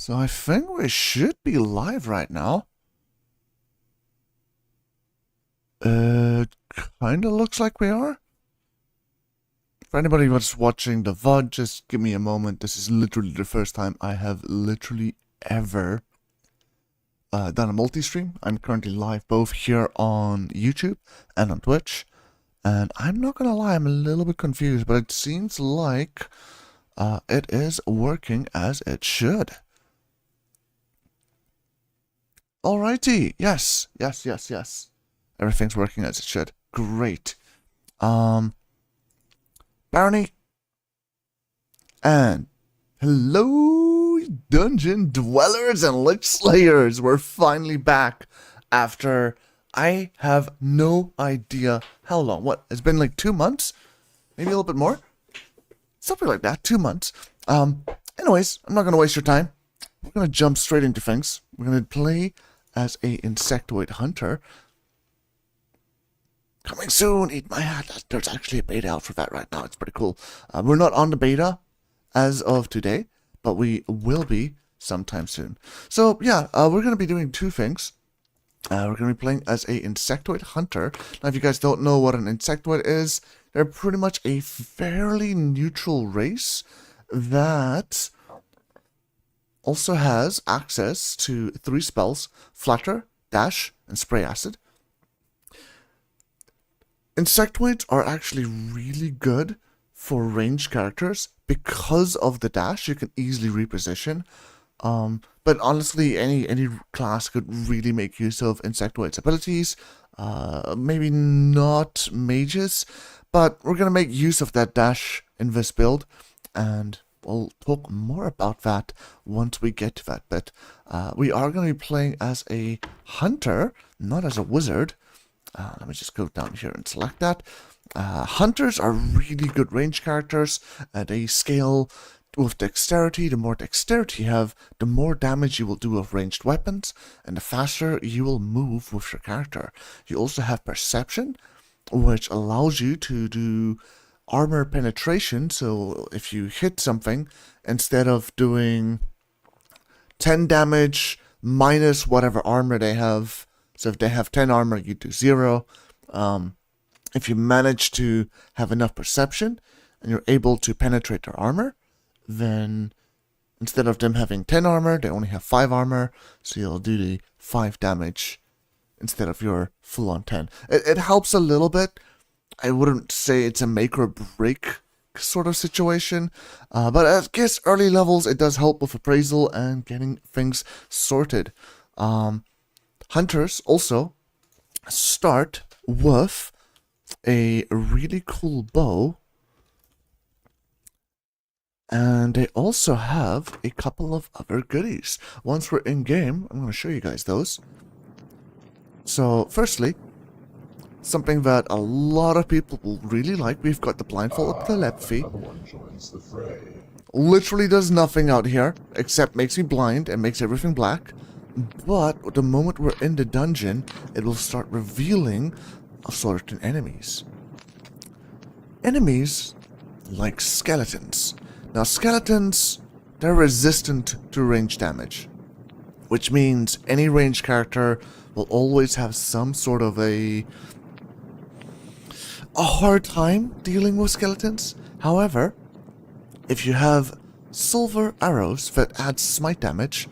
So I think we should be live right now. Kinda looks like we are. For anybody who's watching the VOD, just give me a moment. This is literally the first time I have literally ever done a multi-stream. I'm currently live both here on YouTube and on Twitch. And I'm not gonna lie, I'm a little bit confused, but it seems like it is working as it should. Alrighty, yes. Everything's working as it should. Great. Barony. And hello, dungeon dwellers and lich slayers. We're finally back after I have no idea how long. What? It's been like 2 months? Maybe a little bit more? Something like that. 2 months. Anyways, I'm not going to waste your time. We're going to jump straight into things. We're going to play as a Insectoid Hunter. Coming soon, eat my hat. There's actually a beta out for that right now. It's pretty cool. We're not on the beta as of today, but we will be sometime soon. So yeah, we're going to be doing two things. We're going to be playing as a Insectoid Hunter. Now, if you guys don't know what an Insectoid is, they're pretty much a fairly neutral race that also has access to 3 spells: Flutter, Dash, and Spray Acid. Insectoids are actually really good for ranged characters because of the dash. You can easily reposition. But honestly, any class could really make use of Insectoid's abilities. Maybe not mages, but we're going to make use of that dash in this build, and we'll talk more about that once we get to that bit. We are going to be playing as a hunter, not as a wizard. Let me just go down here and select that. Hunters are really good range characters. They scale with dexterity. The more dexterity you have, the more damage you will do with ranged weapons, and the faster you will move with your character. You also have perception, which allows you to do armor penetration. So if you hit something, instead of doing 10 damage minus whatever armor they have, so if they have 10 armor, you do 0. If you manage to have enough perception and you're able to penetrate their armor, then instead of them having 10 armor, they only have 5 armor, so you'll do the 5 damage instead of your full-on 10. It helps a little bit. I wouldn't say it's a make or break sort of situation, but I guess early levels it does help with appraisal and getting things sorted. Hunters also start with a really cool bow, and they also have a couple of other goodies. Once we're in game, I'm going to show you guys those. So firstly, something that a lot of people will really like, we've got the blindfold telepathy. Literally does nothing out here except makes me blind and makes everything black. But the moment we're in the dungeon, it will start revealing certain enemies. Enemies like skeletons. Now skeletons, they're resistant to range damage, which means any ranged character will always have some sort of a hard time dealing with skeletons. However, if you have silver arrows that add smite damage,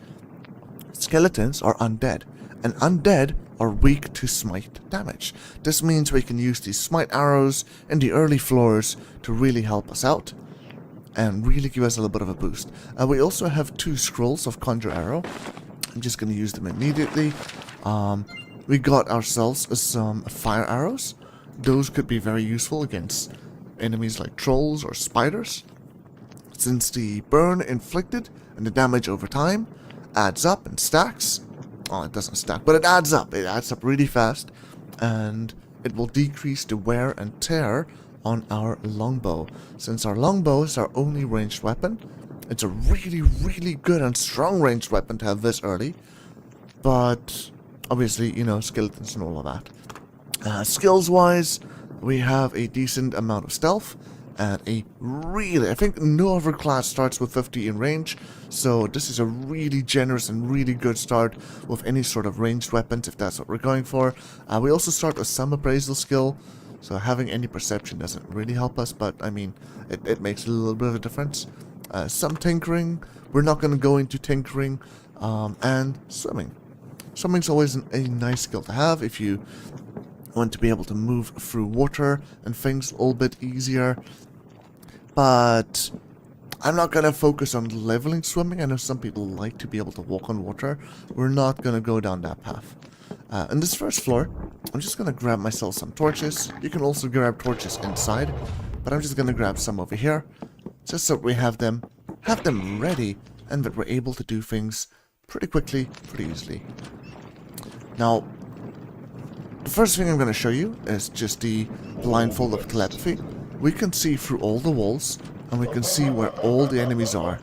skeletons are undead, and undead are weak to smite damage. This means we can use these smite arrows in the early floors to really help us out and really give us a little bit of a boost. We also have 2 scrolls of Conjure Arrow. I'm just going to use them immediately. We got ourselves some fire arrows. Those could be very useful against enemies like trolls or spiders, since the burn inflicted and the damage over time adds up and stacks. Oh, it doesn't stack, but it adds up. It adds up really fast, and it will decrease the wear and tear on our longbow. Since our longbow is our only ranged weapon, it's a really, really good and strong ranged weapon to have this early. But obviously, you know, skeletons and all of that. Skills-wise, we have a decent amount of stealth, and I think no other class starts with 50 in range, so this is a really generous and really good start with any sort of ranged weapons if that's what we're going for. We also start with some appraisal skill, so having any perception doesn't really help us, but I mean, it makes a little bit of a difference. Some tinkering, we're not going to go into tinkering, and swimming. Swimming's always a nice skill to have if you want to be able to move through water and things a little bit easier. But I'm not going to focus on leveling swimming. I know some people like to be able to walk on water. We're not going to go down that path. In this first floor, I'm just going to grab myself some torches. You can also grab torches inside, but I'm just going to grab some over here, just so we have them ready, and that we're able to do things pretty quickly, pretty easily. Now, the first thing I'm going to show you is just the blindfold of telepathy. We can see through all the walls, and we can see where all the enemies are.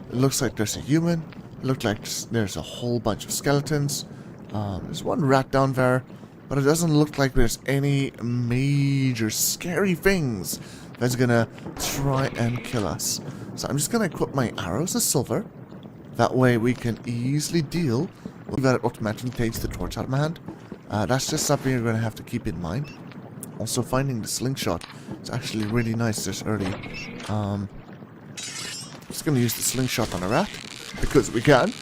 It looks like there's a human. It looks like there's a whole bunch of skeletons. There's one rat down there, but it doesn't look like there's any major scary things that's going to try and kill us. So I'm just going to equip my arrows as silver. That way we can easily deal with that. It automatically takes the torch out of my hand. That's just something you're going to have to keep in mind. Also, finding the slingshot is actually really nice this early. I'm just going to use the slingshot on a rat, because we can.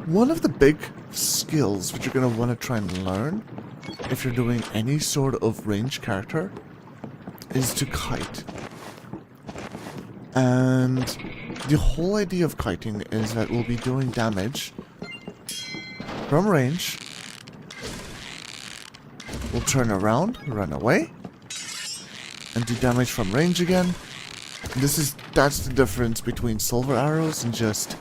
One of the big skills that you're going to want to try and learn if you're doing any sort of ranged character is to kite. And the whole idea of kiting is that we'll be doing damage from range. We'll turn around, run away, and do damage from range again. That's the difference between silver arrows and just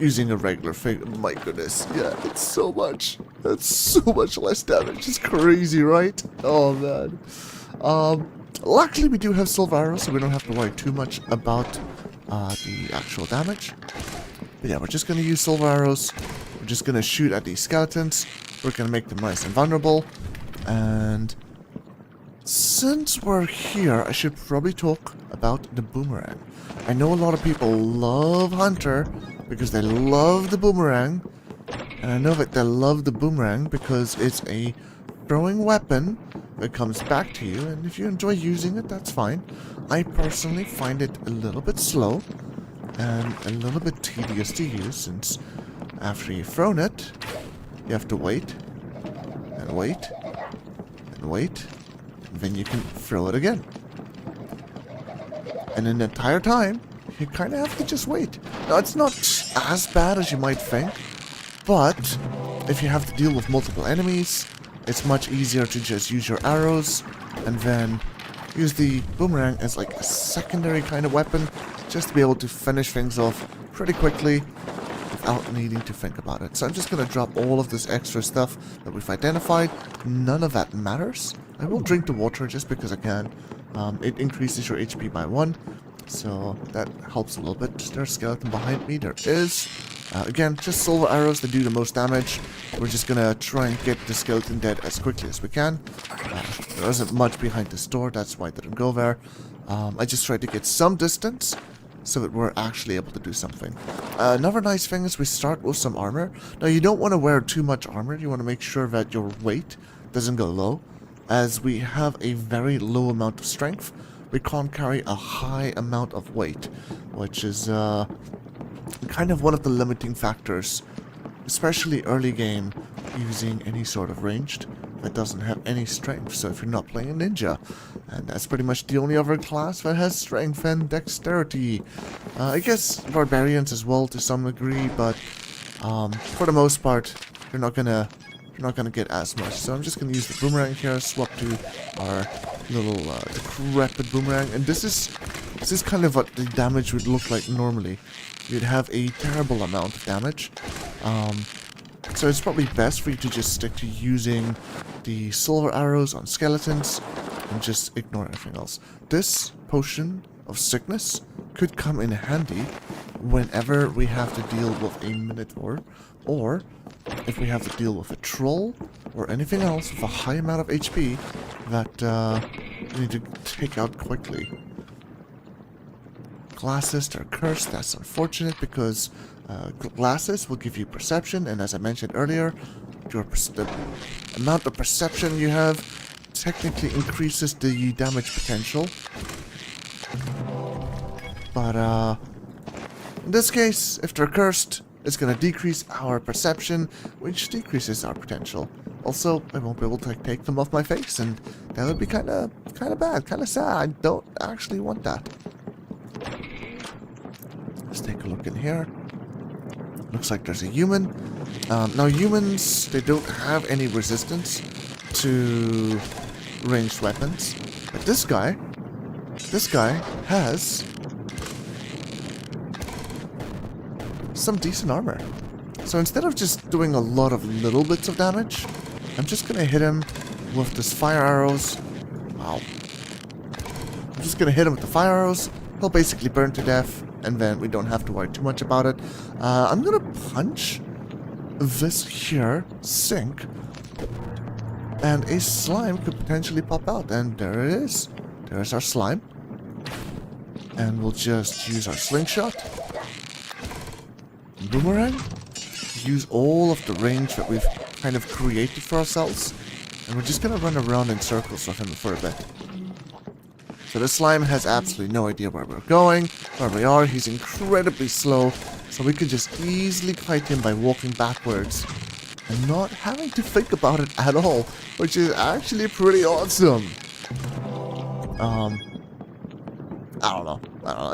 using a regular thing. My goodness, yeah, it's so much. That's so much less damage. It's crazy, right? Oh man. Luckily we do have silver arrows, so we don't have to worry too much about the actual damage. But yeah, we're just gonna use silver arrows. We're just gonna shoot at these skeletons. We're gonna make them nice and vulnerable. And since we're here, I should probably talk about the boomerang. I know a lot of people love Hunter because they love the boomerang. And I know that they love the boomerang because it's a throwing weapon that comes back to you. And if you enjoy using it, that's fine. I personally find it a little bit slow and a little bit tedious to use, since after you've thrown it, you have to wait and wait and wait, and then you can throw it again. And in the entire time, you kind of have to just wait. Now, it's not as bad as you might think, but if you have to deal with multiple enemies, it's much easier to just use your arrows and then use the boomerang as like a secondary kind of weapon, just to be able to finish things off pretty quickly without needing to think about it. So I'm just going to drop all of this extra stuff that we've identified. None of that matters. I will drink the water just because I can. It increases your HP by 1, so that helps a little bit. There's a skeleton behind me. There is. Again, just silver arrows that do the most damage. We're just going to try and get the skeleton dead as quickly as we can. There isn't much behind this door, that's why I didn't go there. I just tried to get some distance so that we're actually able to do something. Another nice thing is we start with some armor. Now, you don't want to wear too much armor. You want to make sure that your weight doesn't go low, as we have a very low amount of strength. We can't carry a high amount of weight, which is kind of one of the limiting factors, especially early game, using any sort of ranged that doesn't have any strength. So if you're not playing a ninja, and that's pretty much the only other class that has strength and dexterity. I guess barbarians as well to some degree, but for the most part, you're not gonna get as much. So I'm just gonna use the boomerang here, swap to our little decrepit boomerang, and this is kind of what the damage would look like normally. You'd have a terrible amount of damage. So it's probably best for you to just stick to using the silver arrows on skeletons and just ignore everything else. This potion of sickness could come in handy whenever we have to deal with a minotaur, or if we have to deal with a troll or anything else with a high amount of HP that we need to take out quickly. Glasses are cursed. That's unfortunate because glasses will give you perception, and as I mentioned earlier, the amount of perception you have technically increases the damage potential. But in this case, if they're cursed, it's going to decrease our perception, which decreases our potential. Also, I won't be able to take them off my face, and that would be kind of bad, kind of sad. I don't actually want that. Let's take a look in here. Looks like there's a human. Now humans, they don't have any resistance to ranged weapons, but this guy has some decent armor. So instead of just doing a lot of little bits of damage, I'm just gonna hit him with this fire arrows. Wow. I'm just gonna hit him with the fire arrows. He'll basically burn to death, and then we don't have to worry too much about it. I'm gonna punch this here sink, and a slime could potentially pop out, and there it is. There's our slime. And we'll just use our slingshot. Boomerang. Use all of the range that we've kind of created for ourselves. And we're just gonna run around in circles with him for a bit. So the slime has absolutely no idea where we're going, where we are. He's incredibly slow, so we can just easily kite him by walking backwards and not having to think about it at all, which is actually pretty awesome. I don't know.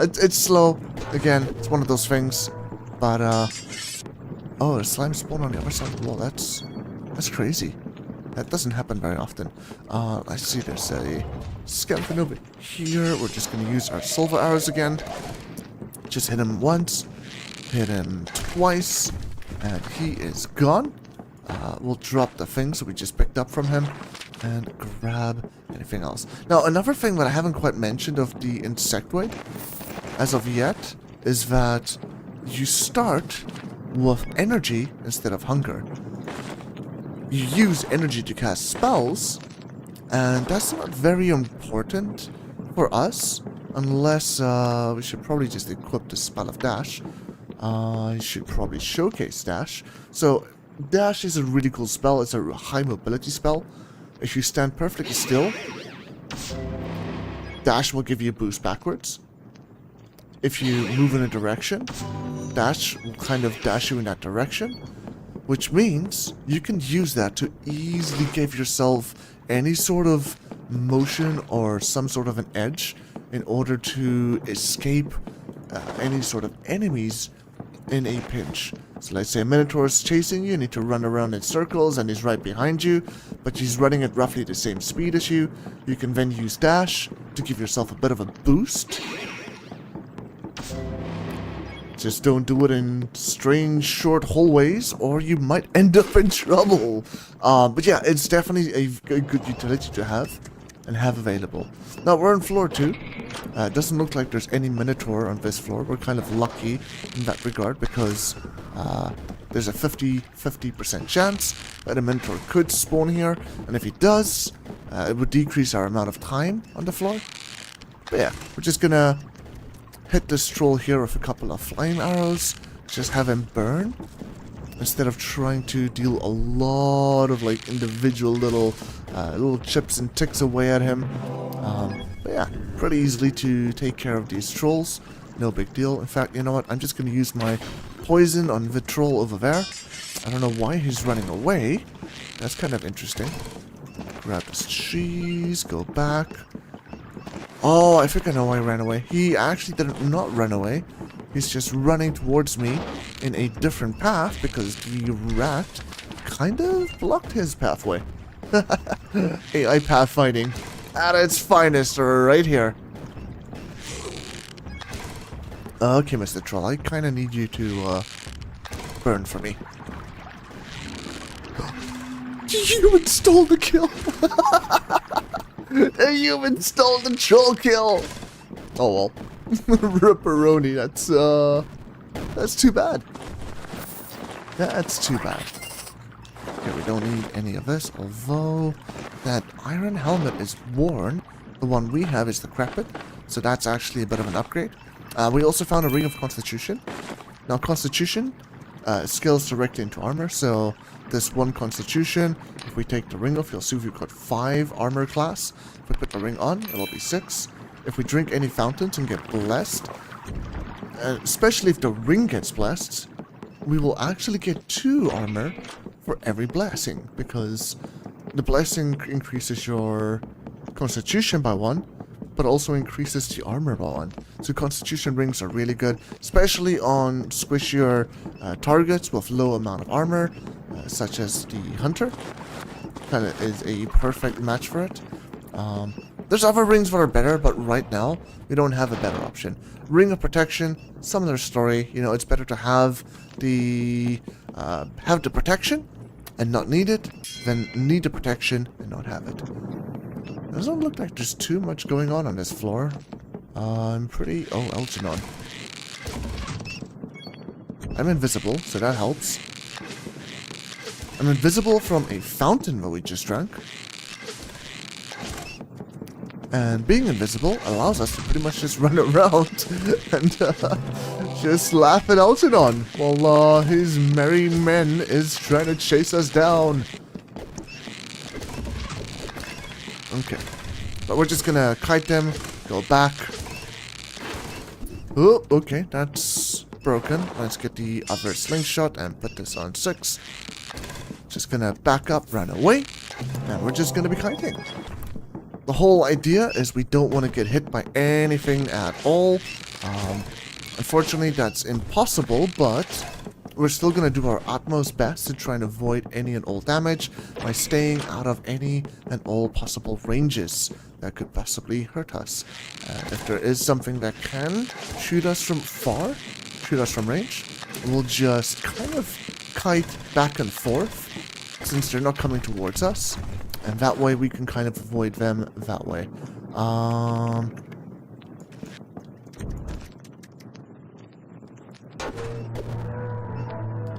It's slow. Again, it's one of those things. But, oh, the slime spawned on the other side of the wall. That's crazy. That doesn't happen very often. I see there's a skeleton over here. We're just going to use our silver arrows again. Just hit him once. Hit him twice. And he is gone. We'll drop the things that we just picked up from him. And grab anything else. Now, another thing that I haven't quite mentioned of the Insectoid, as of yet, is that you start with energy instead of hunger. You use energy to cast spells, and that's not very important for us, unless we should probably just equip the spell of dash. I should probably showcase dash. So, dash is a really cool spell. It's a high mobility spell. If you stand perfectly still, dash will give you a boost backwards. If you move in a direction, dash will kind of dash you in that direction, which means you can use that to easily give yourself any sort of motion or some sort of an edge in order to escape any sort of enemies in a pinch. So let's say a Minotaur is chasing you, you need to run around in circles and he's right behind you, but he's running at roughly the same speed as you. You can then use dash to give yourself a bit of a boost. Just don't do it in strange short hallways or you might end up in trouble. But yeah, it's definitely a good utility to have and have available. Now we're on floor 2. It doesn't look like there's any Minotaur on this floor. We're kind of lucky in that regard because there's a 50% chance that a Minotaur could spawn here. And if he does, it would decrease our amount of time on the floor. But yeah, we're just gonna hit this troll here with a couple of flame arrows. Just have him burn instead of trying to deal a lot of like individual little chips and ticks away at him. But yeah, pretty easily to take care of these trolls. No big deal. In fact, you know what? I'm just going to use my poison on the troll over there. I don't know why he's running away. That's kind of interesting. Grab his cheese, go back. Oh, I think I know why he ran away. He actually did not run away. He's just running towards me in a different path because the rat kind of blocked his pathway. AI pathfinding at its finest right here. Okay, Mr. Troll, I kind of need you to burn for me. The human stole the kill! The human stole the troll kill! Oh well. Barony, that's too bad. That's too bad. Okay, we don't need any of this, although that iron helmet is worn. The one we have is decrepit, so that's actually a bit of an upgrade. We also found a Ring of Constitution. Now, Constitution scales directly into armor, so this one Constitution, if we take the ring off, you'll see we've got 5 armor class. If we put the ring on, it'll be 6. If we drink any fountains and get blessed, especially if the ring gets blessed, we will actually get 2 armor for every blessing, because the blessing increases your Constitution by 1, but also increases the armor by 1. So Constitution rings are really good, especially on squishier targets with low amount of armor, such as the Hunter. Kind of is a perfect match for it. There's other rings that are better, but right now we don't have a better option. Ring of Protection, similar story. You know, it's better to have the protection and not need it than need the protection and not have it. It doesn't look like there's too much going on this floor. I'm pretty... Oh, Algernon. I'm invisible, so that helps. I'm invisible from a fountain that we just drank. And being invisible allows us to pretty much just run around and just laugh at Algernon while his merry men is trying to chase us down. Okay. But we're just gonna kite them, go back. Oh, okay, that's broken. Let's get the other slingshot and put this on 6. Just gonna back up, run away, and we're just gonna be kiting. The whole idea is we don't want to get hit by anything at all. Unfortunately, that's impossible, but we're still going to do our utmost best to try and avoid any and all damage by staying out of any and all possible ranges that could possibly hurt us. If there is something that can shoot us from far, shoot us from range, we'll just kind of kite back and forth since they're not coming towards us. And that way we can kind of avoid them that way.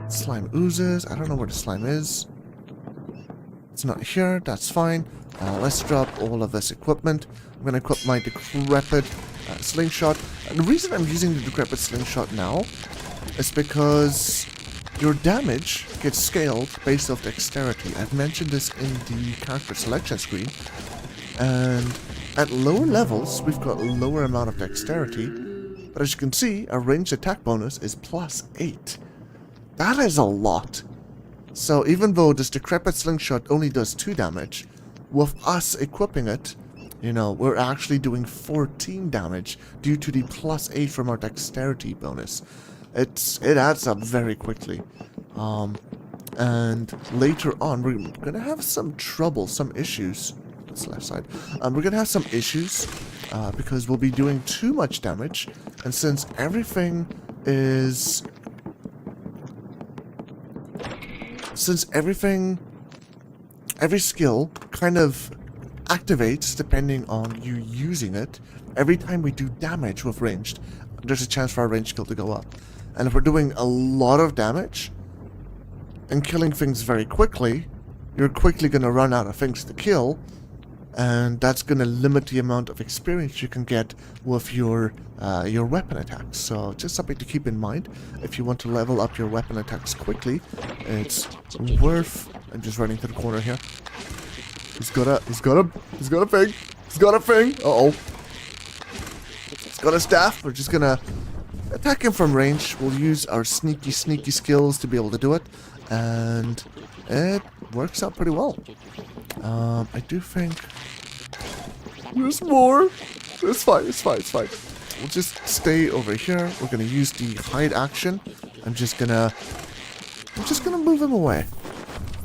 Slime oozes. I don't know where the slime is. It's not here. That's fine. Let's drop all of this equipment. I'm going to equip my decrepit slingshot. And the reason I'm using the decrepit slingshot now is because your damage gets scaled based off dexterity. I've mentioned this in the character selection screen. And at lower levels, we've got a lower amount of dexterity. But as you can see, our ranged attack bonus is +8. That is a lot. So even though this decrepit slingshot only does 2 damage, with us equipping it, you know, we're actually doing 14 damage due to the +8 from our dexterity bonus. It adds up very quickly. And later on, we're going to have some trouble, some issues. That's the left side. We're going to have some issues because we'll be doing too much damage. And since everything is... every skill kind of activates depending on you using it, every time we do damage with ranged, there's a chance for our ranged skill to go up. And if we're doing a lot of damage and killing things very quickly, you're quickly going to run out of things to kill, and that's going to limit the amount of experience you can get with your weapon attacks. So just something to keep in mind. If you want to level up your weapon attacks quickly, it's worth... I'm just running to the corner here. He's got a thing. He's got a thing. Uh-oh. He's got a staff. We're just going to attack him from range. We'll use our sneaky skills to be able to do it. And it works out pretty well. I do think there's more. It's fine. We'll just stay over here. We're gonna use the hide action. I'm just gonna move him away.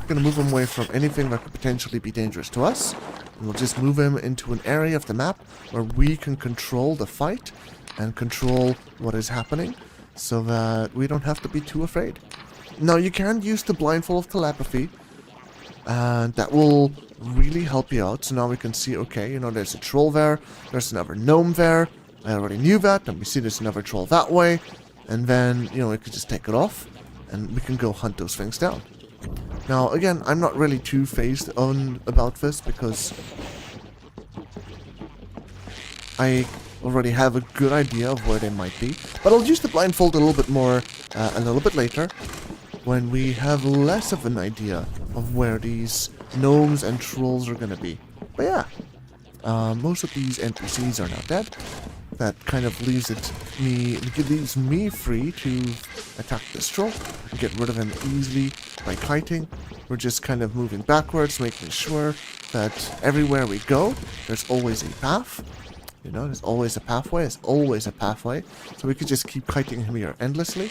I'm gonna move him away from anything that could potentially be dangerous to us. And we'll just move him into an area of the map where we can control the fight and control what is happening, so that we don't have to be too afraid. Now, you can use the blindfold of telepathy, and that will really help you out. So now we can see, okay, you know, there's a troll there, there's another gnome there. I already knew that, and we see there's another troll that way. And then, you know, we could just take it off, and we can go hunt those things down. Now, again, I'm not really too phased on about this because I already have a good idea of where they might be. But I'll use the blindfold a little bit more a little bit later when we have less of an idea of where these gnomes and trolls are going to be. But yeah, most of these NPCs are now dead. That kind of leaves me free to attack this troll and get rid of him easily by kiting. We're just kind of moving backwards, making sure that everywhere we go, there's always a path. You know, there's always a pathway. There's always a pathway. So we could just keep kiting him here endlessly.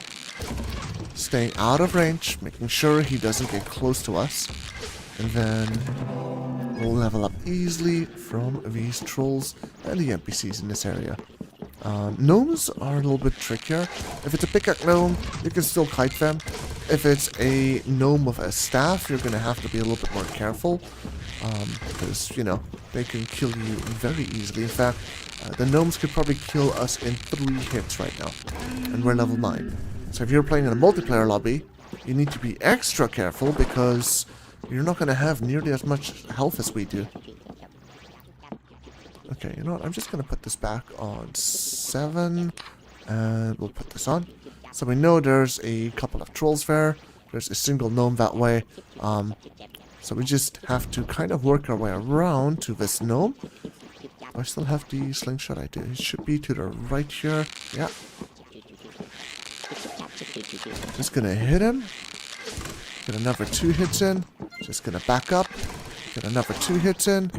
Staying out of range, making sure he doesn't get close to us. And then we'll level up easily from these trolls and the NPCs in this area. Gnomes are a little bit trickier. If it's a pickaxe gnome, you can still kite them. If it's a gnome with a staff, you're going to have to be a little bit more careful. Because, you know, they can kill you very easily. In fact, the gnomes could probably kill us in 3 hits right now. And we're level 9. So if you're playing in a multiplayer lobby, you need to be extra careful because you're not going to have nearly as much health as we do. Okay, you know what? I'm just going to put this back on 7. And we'll put this on. So we know there's a couple of trolls there. There's a single gnome that way. So we just have to kind of work our way around to this gnome. I still have the slingshot. I do. It should be to the right here. Yeah. Just gonna hit him. Get another 2 hits in. Just gonna back up. Get another 2 hits in.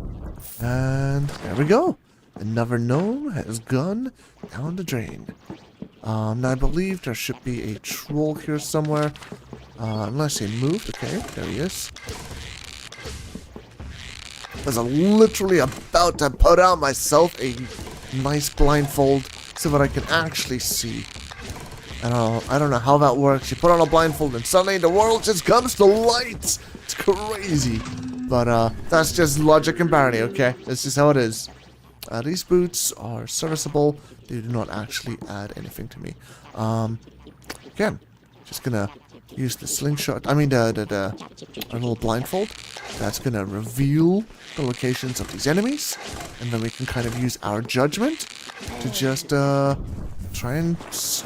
And there we go. Another gnome has gone down the drain. Now I believe there should be a troll here somewhere. Unless he moved. Okay, there he is. I was literally about to put on myself a nice blindfold so that I can actually see. I don't know how that works. You put on a blindfold and suddenly the world just comes to light. It's crazy. But that's just logic and Barony, okay? This is how it is. These boots are serviceable. They do not actually add anything to me. Again, just gonna use the slingshot. I mean, our little blindfold. That's gonna reveal the locations of these enemies, and then we can kind of use our judgment to just try and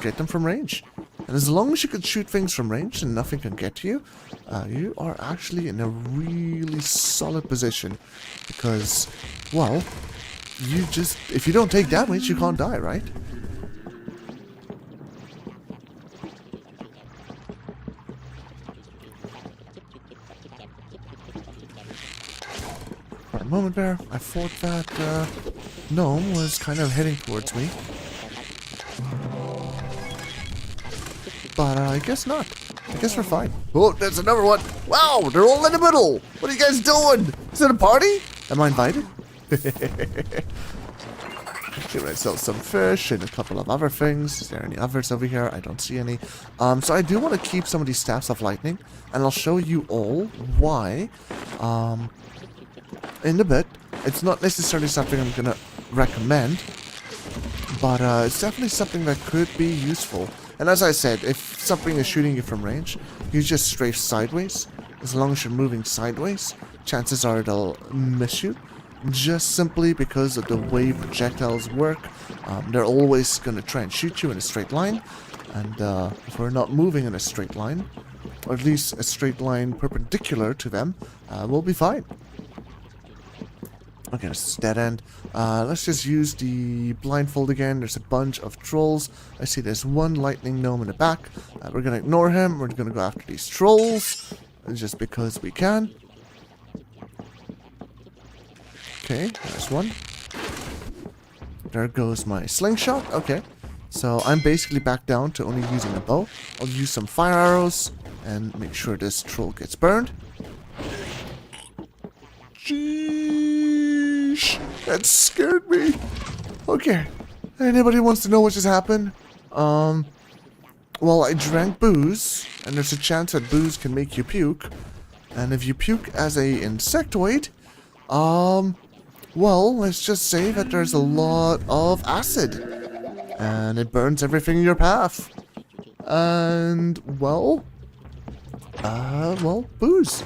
get them from range. And as long as you can shoot things from range and nothing can get to you, you are actually in a really solid position because, well, if you don't take damage, you can't die, right? For a moment there, I thought that gnome was kind of heading towards me. But I guess not. I guess we're fine. Oh, there's another one. Wow, they're all in the middle. What are you guys doing? Is it a party? Am I invited? Give myself some fish and a couple of other things. Is there any others over here? I don't see any. So I do want to keep some of these staffs of lightning, and I'll show you all why in a bit. It's not necessarily something I'm gonna recommend, but it's definitely something that could be useful. And as I said, if something is shooting you from range, you just strafe sideways. As long as you're moving sideways, chances are they'll miss you. Just simply because of the way projectiles work. They're always going to try and shoot you in a straight line. And if we're not moving in a straight line, or at least a straight line perpendicular to them, we'll be fine. Okay, this is dead end. Let's just use the blindfold again. There's a bunch of trolls. I see there's one lightning gnome in the back. We're going to ignore him. We're going to go after these trolls. Just because we can. Okay, there's one. There goes my slingshot. Okay, so I'm basically back down to only using a bow. I'll use some fire arrows and make sure this troll gets burned. Sheesh, that scared me. Okay, anybody wants to know what just happened? Well, I drank booze, and there's a chance that booze can make you puke. And if you puke as a insectoid, well, let's just say that there's a lot of acid. And it burns everything in your path. And, well, Well, booze.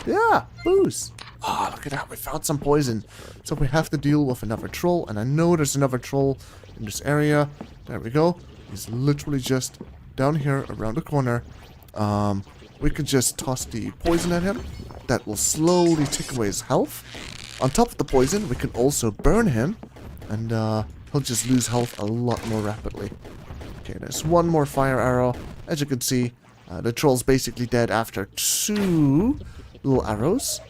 Yeah, booze. Ah, look at that. We found some poison. So we have to deal with another troll. And I know there's another troll in this area. There we go. He's literally just down here around the corner. We could just toss the poison at him. That will slowly take away his health. On top of the poison, we can also burn him. And he'll just lose health a lot more rapidly. Okay, there's one more fire arrow. As you can see, the troll's basically dead after 2 little arrows.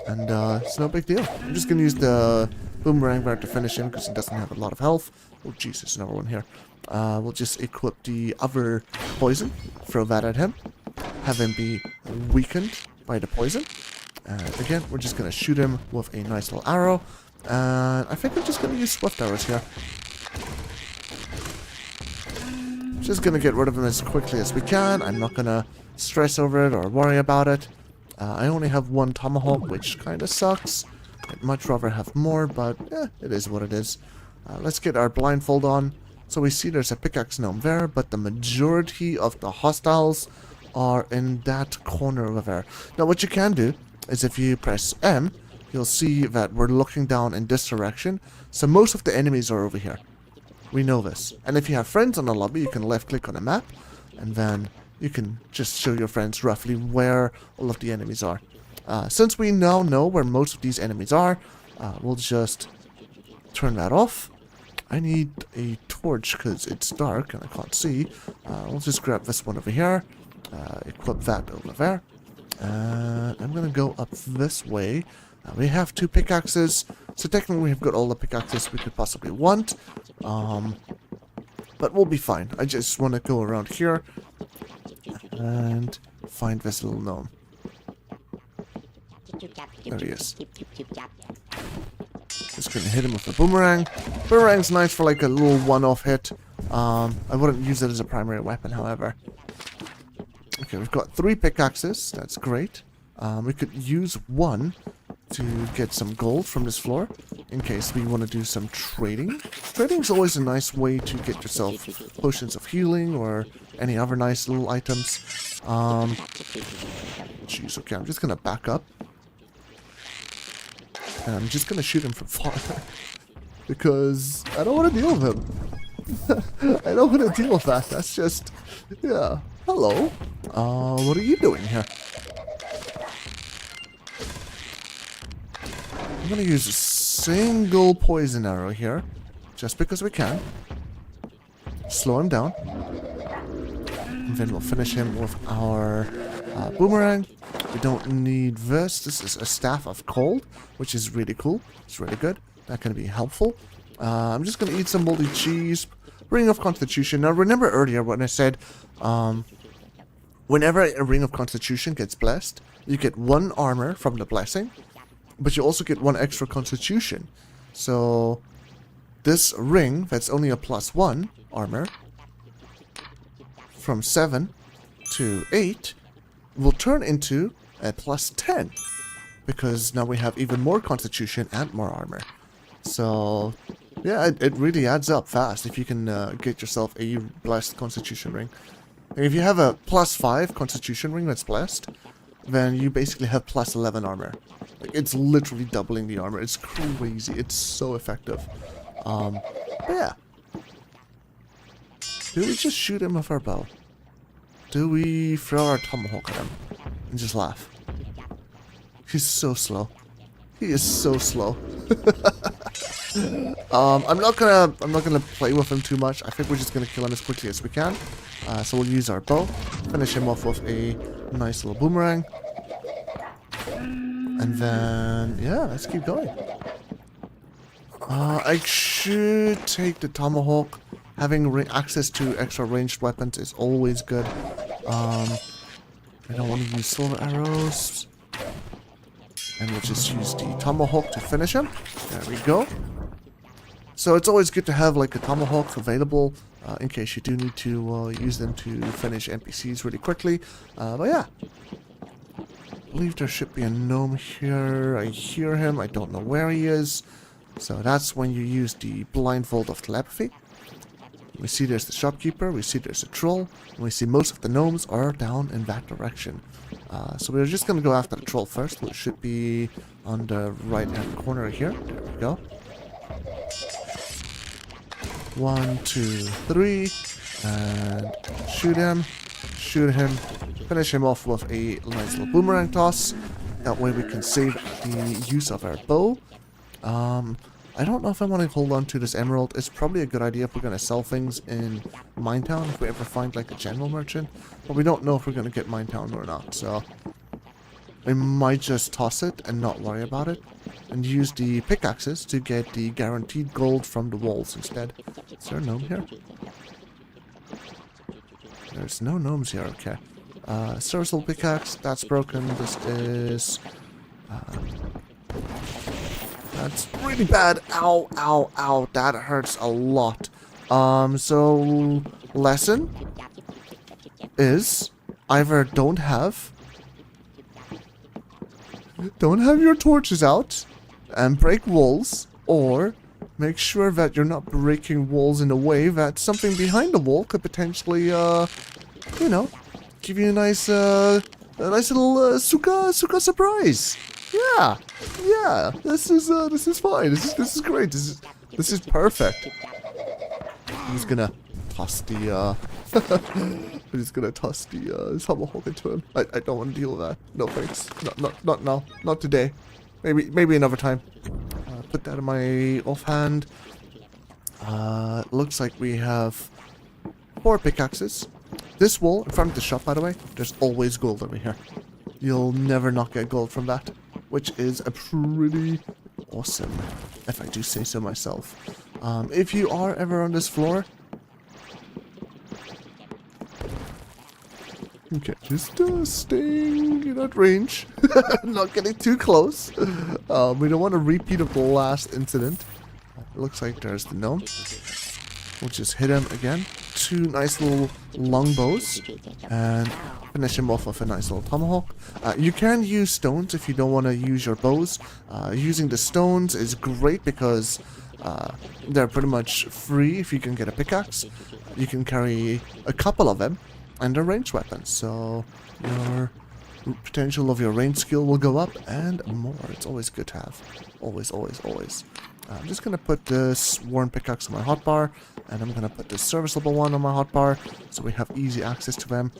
And it's no big deal. I'm just going to use the boomerang bar to finish him because he doesn't have a lot of health. Oh, jeez, there's another one here. We'll just equip the other poison. Throw that at him. Have him be weakened by the poison. Again, we're just going to shoot him with a nice little arrow. And I think I'm just going to use swift arrows here. Just going to get rid of him as quickly as we can. I'm not going to stress over it or worry about it. I only have 1 tomahawk, which kind of sucks. I'd much rather have more, but it is what it is. Let's get our blindfold on. So we see there's a pickaxe gnome there, but the majority of the hostiles are in that corner over there. Now what you can do is if you press M, you'll see that we're looking down in this direction. So most of the enemies are over here. We know this. And if you have friends on the lobby, you can left click on a map, and then you can just show your friends roughly where all of the enemies are. Since we now know where most of these enemies are, we'll just turn that off. I need a torch because it's dark and I can't see. We'll just grab this one over here, equip that over there. I'm going to go up this way. We have 2 pickaxes, so technically we've got all the pickaxes we could possibly want. But we'll be fine. I just want to go around here and find this little gnome. There he is. Just gonna hit him with a boomerang. Boomerang's nice for like a little one-off hit. I wouldn't use it as a primary weapon, however. Okay, we've got 3 pickaxes. That's great. We could use 1 to get some gold from this floor in case we want to do some trading. Trading is always a nice way to get yourself potions of healing or any other nice little items. Jeez, okay, I'm just gonna back up. And I'm just gonna shoot him from far because I don't want to deal with him. I don't want to deal with that. That's just, yeah. Hello. What are you doing here? I'm gonna use a single poison arrow here, just because we can. Slow him down. And then we'll finish him with our boomerang. We don't need this. This is a staff of cold, which is really cool. It's really good. That can be helpful. I'm just gonna eat some moldy cheese. Ring of Constitution. Now remember earlier when I said whenever a Ring of Constitution gets blessed, you get 1 armor from the blessing. But you also get 1 extra constitution. So this ring, that's only a +1 armor, from 7 to 8, will turn into a +10. Because now we have even more constitution and more armor. So yeah, it really adds up fast if you can get yourself a blessed constitution ring. And if you have a +5 constitution ring that's blessed, then you basically have +11 armor. Like, it's literally doubling the armor. It's crazy. It's so effective. But yeah. Do we just shoot him with our bow? Do we throw our tomahawk at him and just laugh? He's so slow. He is so slow. I'm not gonna play with him too much. I think we're just gonna kill him as quickly as we can. So we'll use our bow, finish him off with a nice little boomerang. And then, yeah, let's keep going. I should take the tomahawk. Having access to extra ranged weapons is always good. I don't want to use silver arrows. And we'll just use the tomahawk to finish him. There we go. So it's always good to have like a tomahawk available in case you do need to use them to finish NPCs really quickly. But yeah. I believe there should be a gnome here. I hear him. I don't know where he is. So that's when you use the blindfold of telepathy. We see there's the shopkeeper, we see there's a troll, and we see most of the gnomes are down in that direction. So we're just gonna go after the troll first, which should be on the right hand corner here. There we go. 1, 2, 3, and shoot him, finish him off with a nice little boomerang toss. That way we can save the use of our bow. I don't know if I want to hold on to this emerald. It's probably a good idea if we're going to sell things in Minetown, if we ever find like a general merchant. But we don't know if we're going to get Minetown or not, so we might just toss it and not worry about it. And use the pickaxes to get the guaranteed gold from the walls instead. Is there a gnome here? There's no gnomes here, okay. Serviceable pickaxe, that's broken. This is... that's really bad. Ow, ow, ow. That hurts a lot. So... lesson is either don't have your torches out and break walls, or make sure that you're not breaking walls in a way that something behind the wall could potentially, you know, give you a nice little suka surprise. Yeah, this is fine. This is great. This is perfect. I'm just gonna toss the tomahawk into him. I don't want to deal with that. No thanks. Not now. Not today. Maybe another time. Put that in my offhand. Looks like we have 4 pickaxes. This wall in front of the shop, by the way, there's always gold over here. You'll never not get gold from that, which is a pretty awesome, if I do say so myself. If you are ever on this floor, okay, just staying in that range, not getting too close. We don't want a repeat of the last incident. Looks like there's the gnome. We'll just hit him again. 2 nice little longbows, and finish him off with a nice little tomahawk. You can use stones if you don't want to use your bows. Using the stones is great because they're pretty much free if you can get a pickaxe. You can carry a couple of them, and they're ranged weapons, so your potential of your range skill will go up and more. It's always good to have. Always, always, always. I'm just going to put this worn pickaxe on my hotbar, and I'm going to put this serviceable one on my hotbar, so we have easy access to them.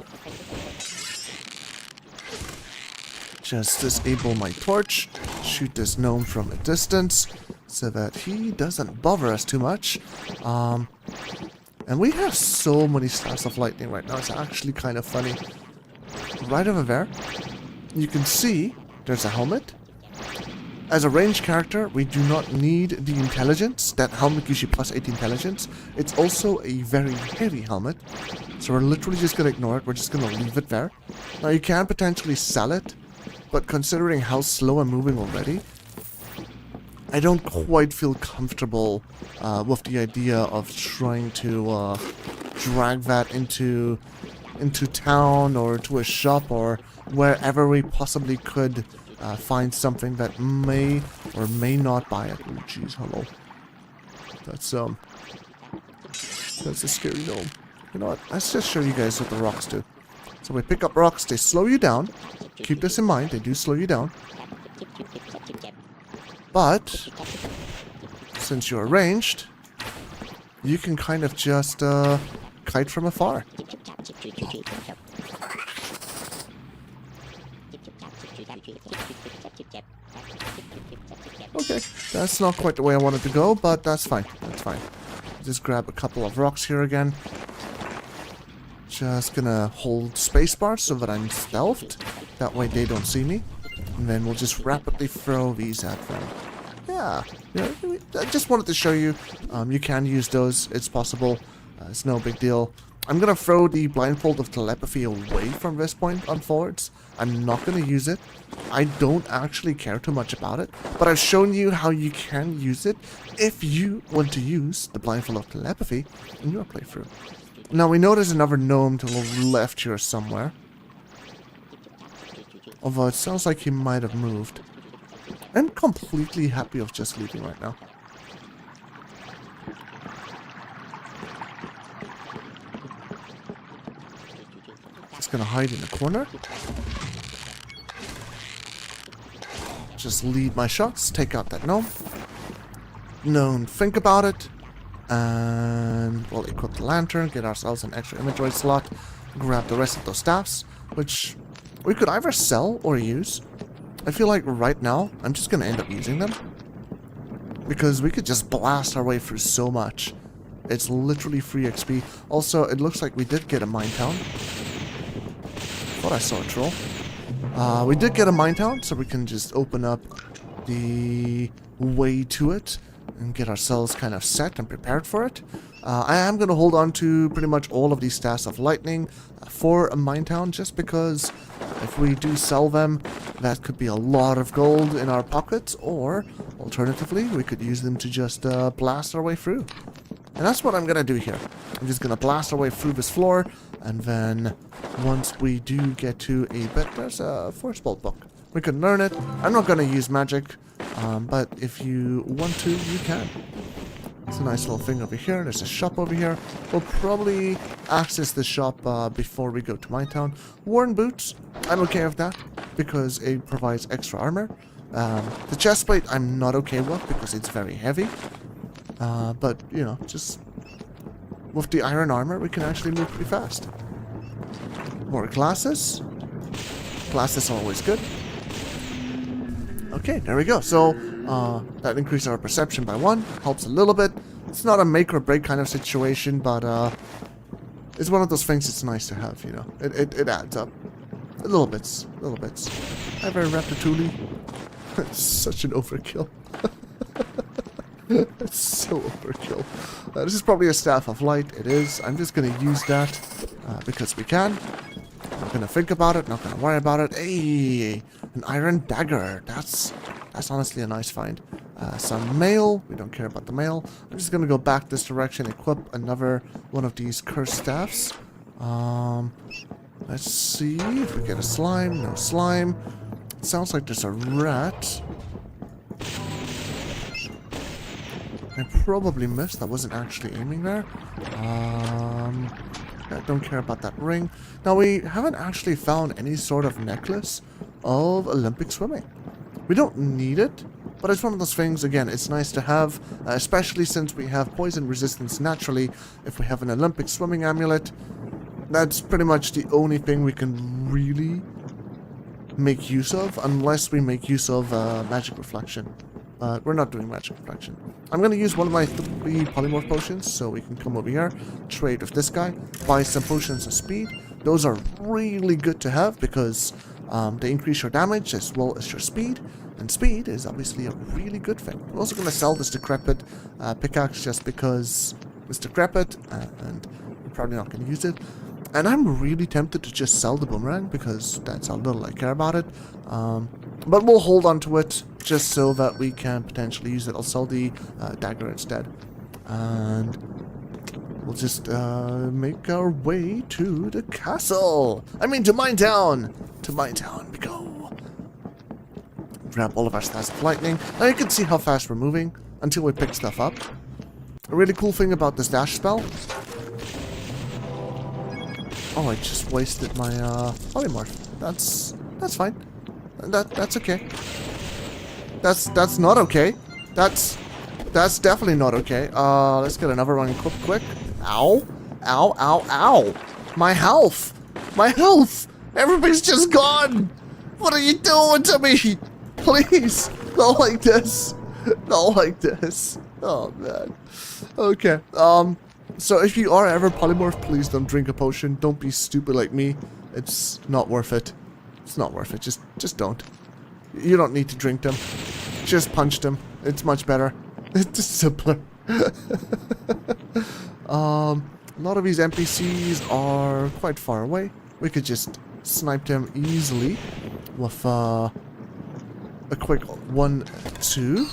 Just disable my torch, shoot this gnome from a distance, so that he doesn't bother us too much. And we have so many stars of lightning right now, it's actually kind of funny. Right over there, you can see there's a helmet. As a ranged character, we do not need the intelligence. That helmet gives you plus 8 intelligence. It's also a very heavy helmet, so we're literally just going to ignore it. We're just going to leave it there. Now, you can potentially sell it, but considering how slow I'm moving already, I don't quite feel comfortable with the idea of trying to drag that into town or to a shop or wherever we possibly could find something that may or may not buy it. Oh, jeez, hello. That's a scary gnome. You know what? Let's just show you guys what the rocks do. So we pick up rocks, they slow you down. Keep this in mind, they do slow you down. But since you're ranged, you can kind of just kite from afar. Okay, that's not quite the way I wanted to go, but that's fine. That's fine. Just grab a couple of rocks here again. Just gonna hold spacebar so that I'm stealthed. That way they don't see me. And then we'll just rapidly throw these at them. Yeah, I just wanted to show you. You can use those. It's possible. It's no big deal. I'm going to throw the blindfold of telepathy away from this point on forwards. I'm not going to use it. I don't actually care too much about it. But I've shown you how you can use it if you want to use the blindfold of telepathy in your playthrough. Now we know there's another gnome to the left here somewhere. Although it sounds like he might have moved. I'm completely happy of just leaving right now. just gonna hide in the corner. Just lead my shots, take out that gnome. Gnome, think about it. And we'll equip the lantern, get ourselves an extra inventory slot, grab the rest of those staffs, which we could either sell or use. I feel like right now, I'm just gonna end up using them. Because we could just blast our way through so much. It's literally free XP. Also, it looks like we did get a mine town. Thought I saw a troll. We did get a mine town, so we can just open up the way to it and get ourselves kind of set and prepared for it. I am going to hold on to pretty much all of these staffs of lightning for a mine town, just because if we do sell them, that could be a lot of gold in our pockets, or alternatively, we could use them to just blast our way through. And that's what I'm going to do here. I'm just going to blast our way through this floor, and then once we do get to a bit, there's a Force Bolt book. We can learn it. I'm not going to use magic, but if you want to, you can. It's a nice little thing over here. There's a shop over here. We'll probably access the shop before we go to my town. Worn boots, I'm okay with that because it provides extra armor. The chest plate I'm not okay with because it's very heavy. But, you know, just with the iron armor, we can actually move pretty fast. More glasses. Glasses are always good. Okay, there we go. So, that increased our perception by 1. Helps a little bit. It's not a make or break kind of situation, but, it's one of those things it's nice to have, you know. It adds up. A little bits. Little bits. I have a Ratatouille. It's such an overkill. It's so overkill. This is probably a Staff of Light. It is. I'm just going to use that because we can. I'm going to think about it. Not going to worry about it. Hey, an iron dagger. That's honestly a nice find. Some mail. We don't care about the mail. I'm just going to go back this direction. Equip another one of these cursed staffs. Let's see if we get a slime. No slime. It sounds like there's a rat. I probably missed. I wasn't actually aiming there. I don't care about that ring. Now, we haven't actually found any sort of necklace of Olympic swimming. We don't need it, but it's one of those things, again, it's nice to have, especially since we have poison resistance naturally. If we have an Olympic swimming amulet, that's pretty much the only thing we can really make use of, unless we make use of magic reflection. But we're not doing magic reflection. I'm going to use one of my 3 polymorph potions, so we can come over here, trade with this guy, buy some potions of speed. Those are really good to have because they increase your damage as well as your speed, and speed is obviously a really good thing. I'm also going to sell this decrepit pickaxe just because it's decrepit, and we're probably not going to use it. And I'm really tempted to just sell the boomerang because that's how little I care about it. But we'll hold on to it just so that we can potentially use it. I'll sell the dagger instead. And we'll just make our way to the castle. I mean, to Mine Town. To Mine Town we go. Grab all of our stats of lightning. Now you can see how fast we're moving until we pick stuff up. A really cool thing about this dash spell. Oh, I just wasted my polymorph. That's fine. That's okay. That's not okay. That's definitely not okay. Let's get another one quick. Ow. Ow, ow, ow. My health. My health. Everything's just gone. What are you doing to me? Please. Not like this. Not like this. Oh, man. Okay. So if you are ever polymorph, please don't drink a potion. Don't be stupid like me. It's not worth it. It's not worth it. Just don't. You don't need to drink them. Just punch them. It's much better. It's just simpler. A lot of these NPCs are quite far away. We could just snipe them easily with a quick 1, 2.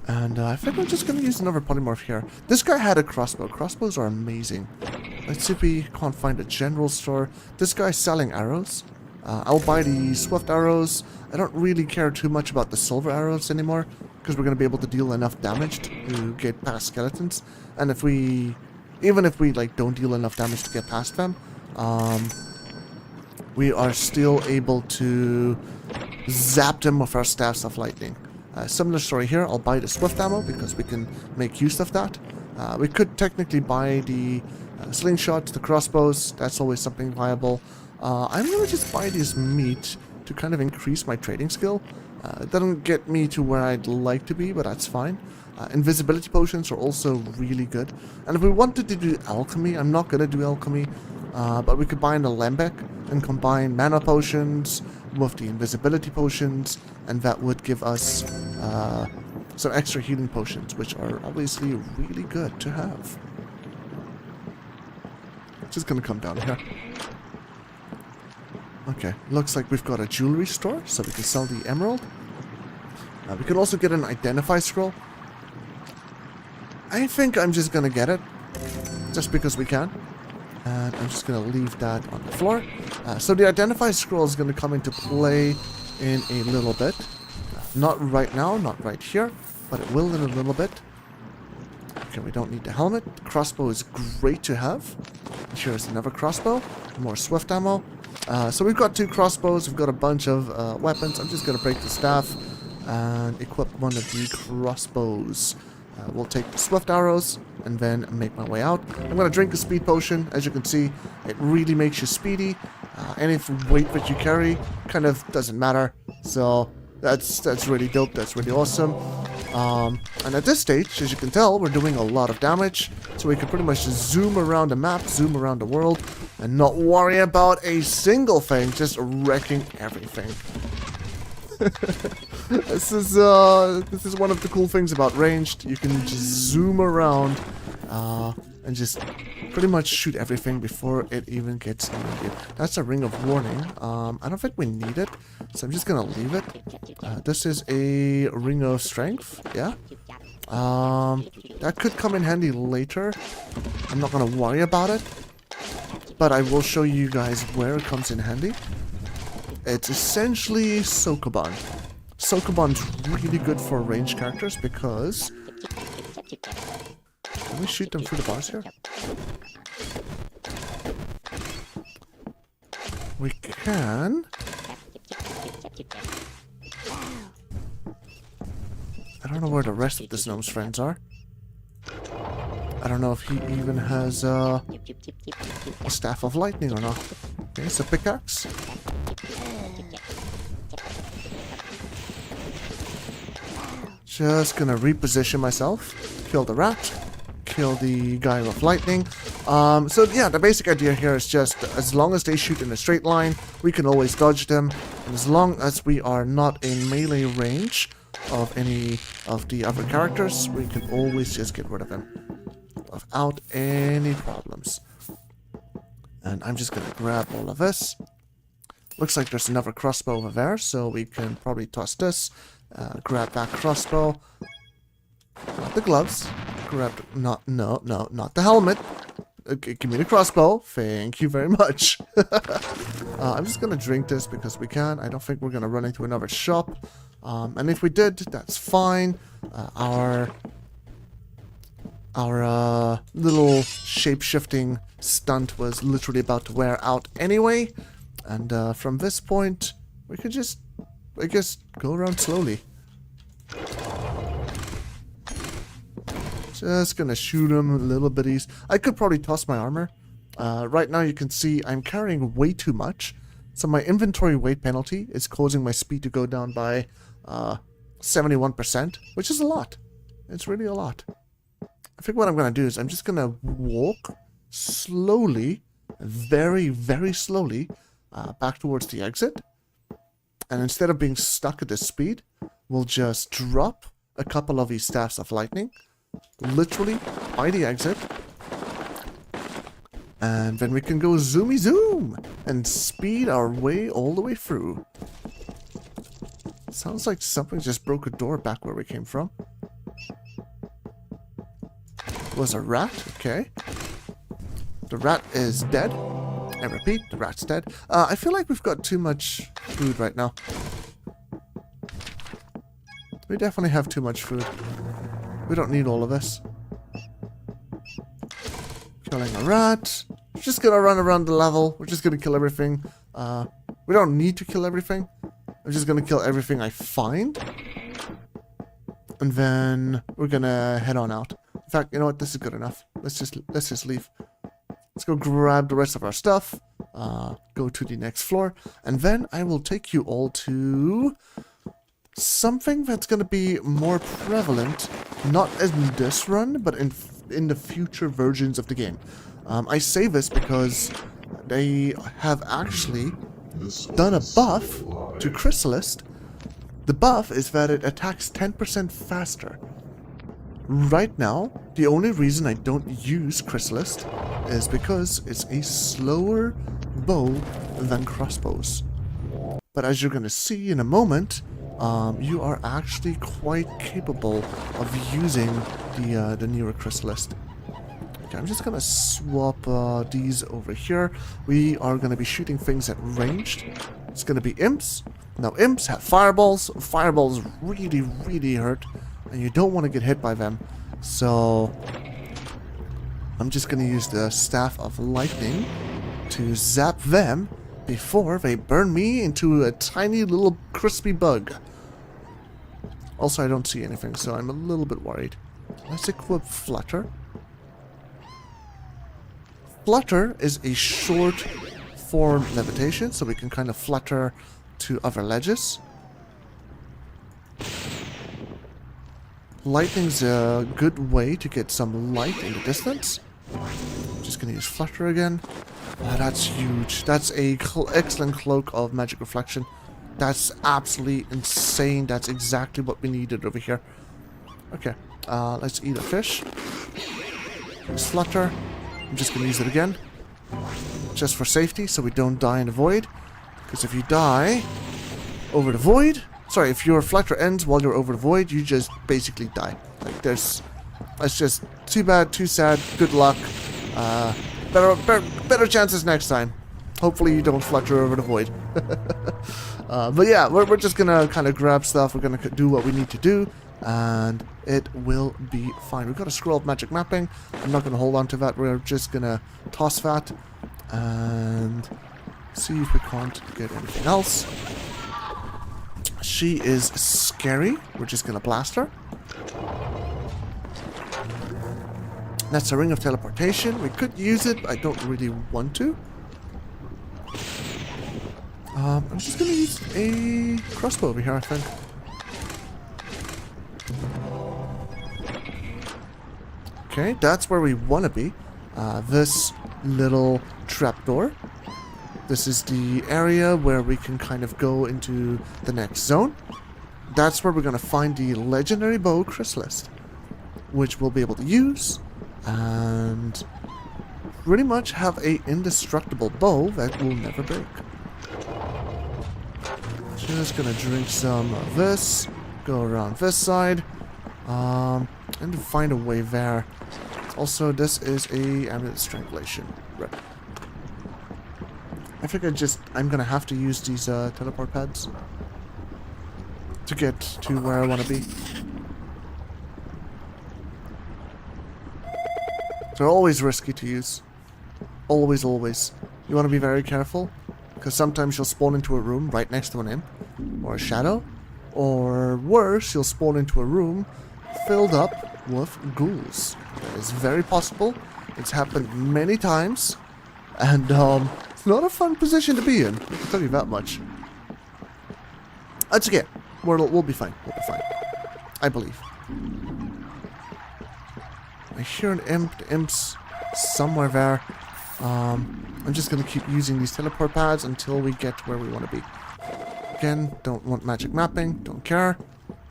And I think I'm just going to use another polymorph here. This guy had a crossbow. Crossbows are amazing. Let's see if we can't find a general store. This guy's selling arrows. I'll buy the swift arrows. I don't really care too much about the silver arrows anymore, because we're going to be able to deal enough damage to get past skeletons. And even if we like don't deal enough damage to get past them, we are still able to zap them with our staffs of lightning. Similar story here. I'll buy the swift ammo because we can make use of that. We could technically buy the slingshots, the crossbows. That's always something viable. I'm going to just buy this meat to kind of increase my trading skill. It doesn't get me to where I'd like to be, but that's fine. Invisibility potions are also really good. And if we wanted to do alchemy, I'm not going to do alchemy, but we could buy an alembic and combine mana potions with the invisibility potions, and that would give us some extra healing potions, which are obviously really good to have. Just going to come down here. Okay, looks like we've got a jewelry store, so we can sell the emerald. We can also get an identify scroll. I think I'm just gonna get it, just because we can. And I'm just gonna leave that on the floor. So the identify scroll is gonna come into play in a little bit. Not right now, not right here, but it will in a little bit. Okay, we don't need the helmet. The crossbow is great to have. Here's another crossbow. More swift ammo. So we've got 2 crossbows. We've got a bunch of weapons. I'm just going to break the staff and equip one of the crossbows. We'll take the swift arrows and then make my way out. I'm going to drink a speed potion. As you can see, it really makes you speedy. Any weight that you carry kind of doesn't matter. So that's really dope. That's really awesome. And at this stage, as you can tell, we're doing a lot of damage. So we can pretty much just zoom around the map, zoom around the world, and not worry about a single thing, just wrecking everything. This is one of the cool things about ranged. You can just zoom around and just pretty much shoot everything before it even gets near you. That's a ring of warning. I don't think we need it, so I'm just gonna leave it. This is a ring of strength. Yeah. That could come in handy later. I'm not gonna worry about it, but I will show you guys where it comes in handy. It's essentially Sokoban. Sokoban's really good for ranged characters because... Can we shoot them through the bars here? We can. I don't know where the rest of this gnome's friends are. I don't know if he even has a staff of lightning or not. Okay, it's a pickaxe. Just gonna reposition myself. Kill the rat. Kill the guy with lightning. So yeah, the basic idea here is just as long as they shoot in a straight line, we can always dodge them. And as long as we are not in melee range of any of the other characters, we can always just get rid of them without any problems. And I'm just gonna grab all of this. Looks like there's another crossbow over there, so we can probably toss this. Grab that crossbow. Not the gloves. Grab not the helmet. Okay, give me the crossbow. Thank you very much. I'm just gonna drink this because we can. I don't think we're gonna run into another shop. And if we did, that's fine. Our little shape-shifting stunt was literally about to wear out anyway. And from this point, we could just, I guess, go around slowly. Just gonna shoot him little bitties. I could probably toss my armor. Right now you can see I'm carrying way too much. So my inventory weight penalty is causing my speed to go down by 71%, which is a lot. It's really a lot. I think what I'm gonna do is I'm just gonna walk slowly, very, very slowly, back towards the exit. And instead of being stuck at this speed, we'll just drop a couple of these staffs of lightning, literally by the exit. And then we can go zoomy zoom and speed our way all the way through. Sounds like something just broke a door back where we came from. It was a rat, okay. The rat is dead. I repeat, the rat's dead. I feel like we've got too much food right now. We definitely have too much food. We don't need all of this. Killing a rat. just gonna run around the level. We're just gonna kill everything. We don't need to kill everything. I'm just gonna kill everything I find. And then we're gonna head on out. In fact, you know what? This is good enough. Let's just leave. Let's go grab the rest of our stuff. Go to the next floor. And then I will take you all to something that's gonna be more prevalent. Not in this run, but in the future versions of the game. I say this because they have actually done a buff to Chrysalis. The buff is that it attacks 10% faster. Right now, the only reason I don't use Chrysalis is because it's a slower bow than crossbows. But as you're going to see in a moment, you are actually quite capable of using the newer Chrysalis. Okay, I'm just going to swap these over here. We are going to be shooting things at ranged. It's going to be imps. Now, imps have fireballs. Fireballs really, really hurt, and you don't want to get hit by them. So, I'm just going to use the Staff of Lightning to zap them before they burn me into a tiny little crispy bug. Also, I don't see anything, so I'm a little bit worried. Let's equip Flutter. Flutter is a short form levitation, so we can kind of flutter to other ledges. Lightning's a good way to get some light in the distance. Just gonna use Flutter again. Oh, that's huge. That's a excellent cloak of magic reflection. That's absolutely insane. That's exactly what we needed over here. Okay, let's eat a fish. Use Flutter. I'm just gonna use it again. Just for safety, so we don't die in the void. Because if you die over the void... Sorry, if your Flutter ends while you're over the void, you just basically die. Like, that's just too bad, too sad, good luck. Better chances next time. Hopefully you don't Flutter over the void. But yeah, we're just gonna kind of grab stuff, we're gonna do what we need to do, and it will be fine. We've got a scroll of magic mapping. I'm not gonna hold on to that, we're just gonna toss that, and see if we can't get anything else. She is scary. We're just gonna blast her. That's a ring of teleportation. We could use it, but I don't really want to. I'm just gonna use a crossbow over here, I think. Okay, that's where we want to be. This little trapdoor. This is the area where we can kind of go into the next zone. That's where we're going to find the legendary bow Chrysalis, which we'll be able to use and pretty much have a indestructible bow that will never break. Just going to drink some of this, go around this side, and find a way there. Also, this is a amulet strangulation. Right. I think I'm gonna have to use these teleport pads to get to where I want to be. They're always risky to use. Always, always. You want to be very careful, because sometimes you'll spawn into a room right next to an imp, or a shadow, or worse, you'll spawn into a room filled up with ghouls. That is very possible. It's happened many times, and it's not a fun position to be in. I can tell you that much. That's okay. We'll be fine. We'll be fine. I believe. I hear an imp. The imp's somewhere there. I'm just gonna keep using these teleport pads until we get where we want to be. Again, don't want magic mapping. Don't care.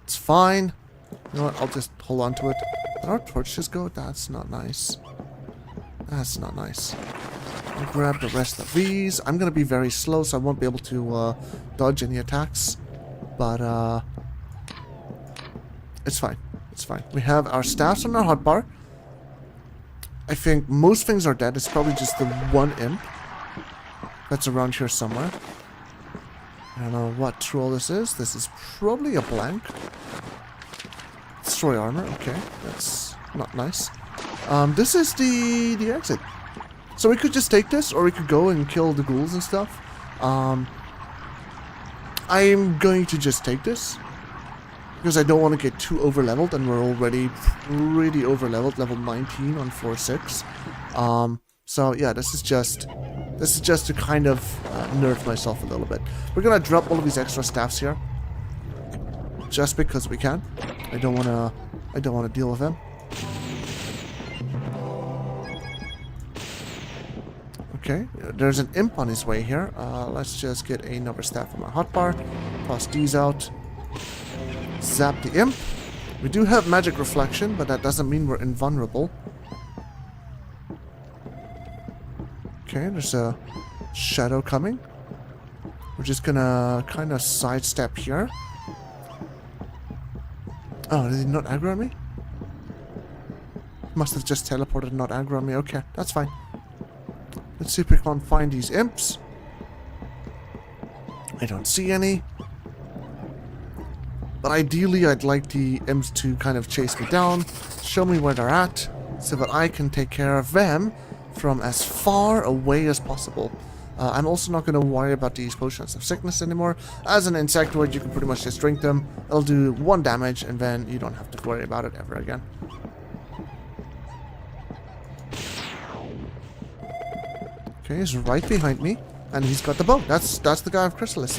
It's fine. You know what? I'll just hold on to it. Did our torch just go? That's not nice. That's not nice. I'll grab the rest of these. I'm gonna be very slow, so I won't be able to dodge any attacks. But it's fine. It's fine. We have our staffs on our hotbar. I think most things are dead. It's probably just the one imp that's around here somewhere. I don't know what troll this is. This is probably a blank. Destroy armor. Okay, that's not nice. This is the exit. So we could just take this, or we could go and kill the ghouls and stuff. I'm going to just take this, because I don't want to get too over-leveled, and we're already pretty over-leveled, level 19 on floor 6. So yeah, this is just to kind of nerf myself a little bit. We're gonna drop all of these extra staffs here, just because we can. I don't wanna deal with them. Okay, there's an imp on his way here. Let's just get another staff from our hotbar. Toss these out. Zap the imp. We do have magic reflection, but that doesn't mean we're invulnerable. Okay, there's a shadow coming. We're just gonna kind of sidestep here. Oh, did he not aggro me? Must have just teleported and not aggro me. Okay, that's fine. Let's see if we can find these imps. I don't see any. But ideally, I'd like the imps to kind of chase me down, show me where they're at, so that I can take care of them from as far away as possible. I'm also not going to worry about these potions of sickness anymore. As an insectoid, you can pretty much just drink them. It'll do 1 damage, and then you don't have to worry about it ever again. Okay, he's right behind me, and he's got the bow. That's the guy of Chrysalis.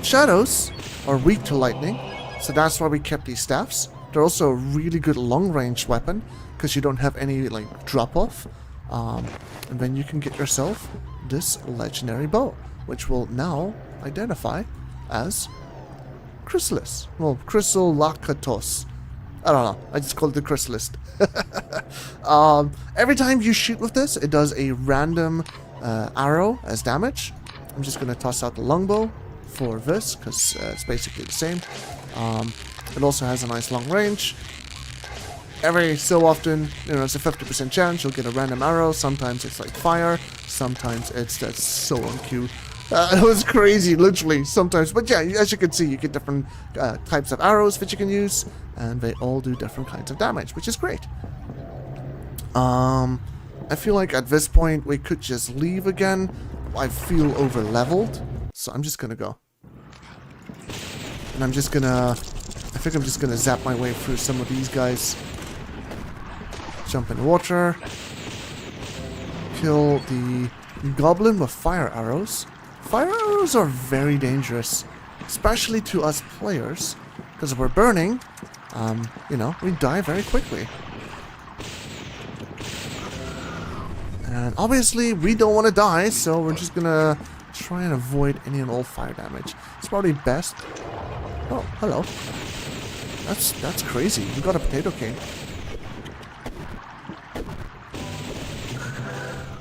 Shadows are weak to lightning, so that's why we kept these staffs. They're also a really good long-range weapon, because you don't have any, like, drop-off. And then you can get yourself this legendary bow, which will now identify as Chrysalis. Well, Chrysolacatos. I don't know. I just called it the Chrysalis. Every time you shoot with this, it does a random arrow as damage. I'm just going to toss out the longbow for this, because it's basically the same. It also has a nice long range. Every so often, you know, it's a 50% chance you'll get a random arrow. Sometimes it's like fire. Sometimes that's so uncute. It was crazy, literally, sometimes. But yeah, as you can see, you get different types of arrows that you can use, and they all do different kinds of damage, which is great. I feel like at this point, we could just leave again. I feel over-leveled, so I'm just gonna go. And I think I'm just gonna zap my way through some of these guys. Jump in the water. Kill the goblin with fire arrows. Fire arrows are very dangerous, especially to us players, because if we're burning, you know, we die very quickly. And obviously, we don't want to die, so we're just gonna try and avoid any and all fire damage. It's probably best. Oh, hello. That's crazy. We got a potato king.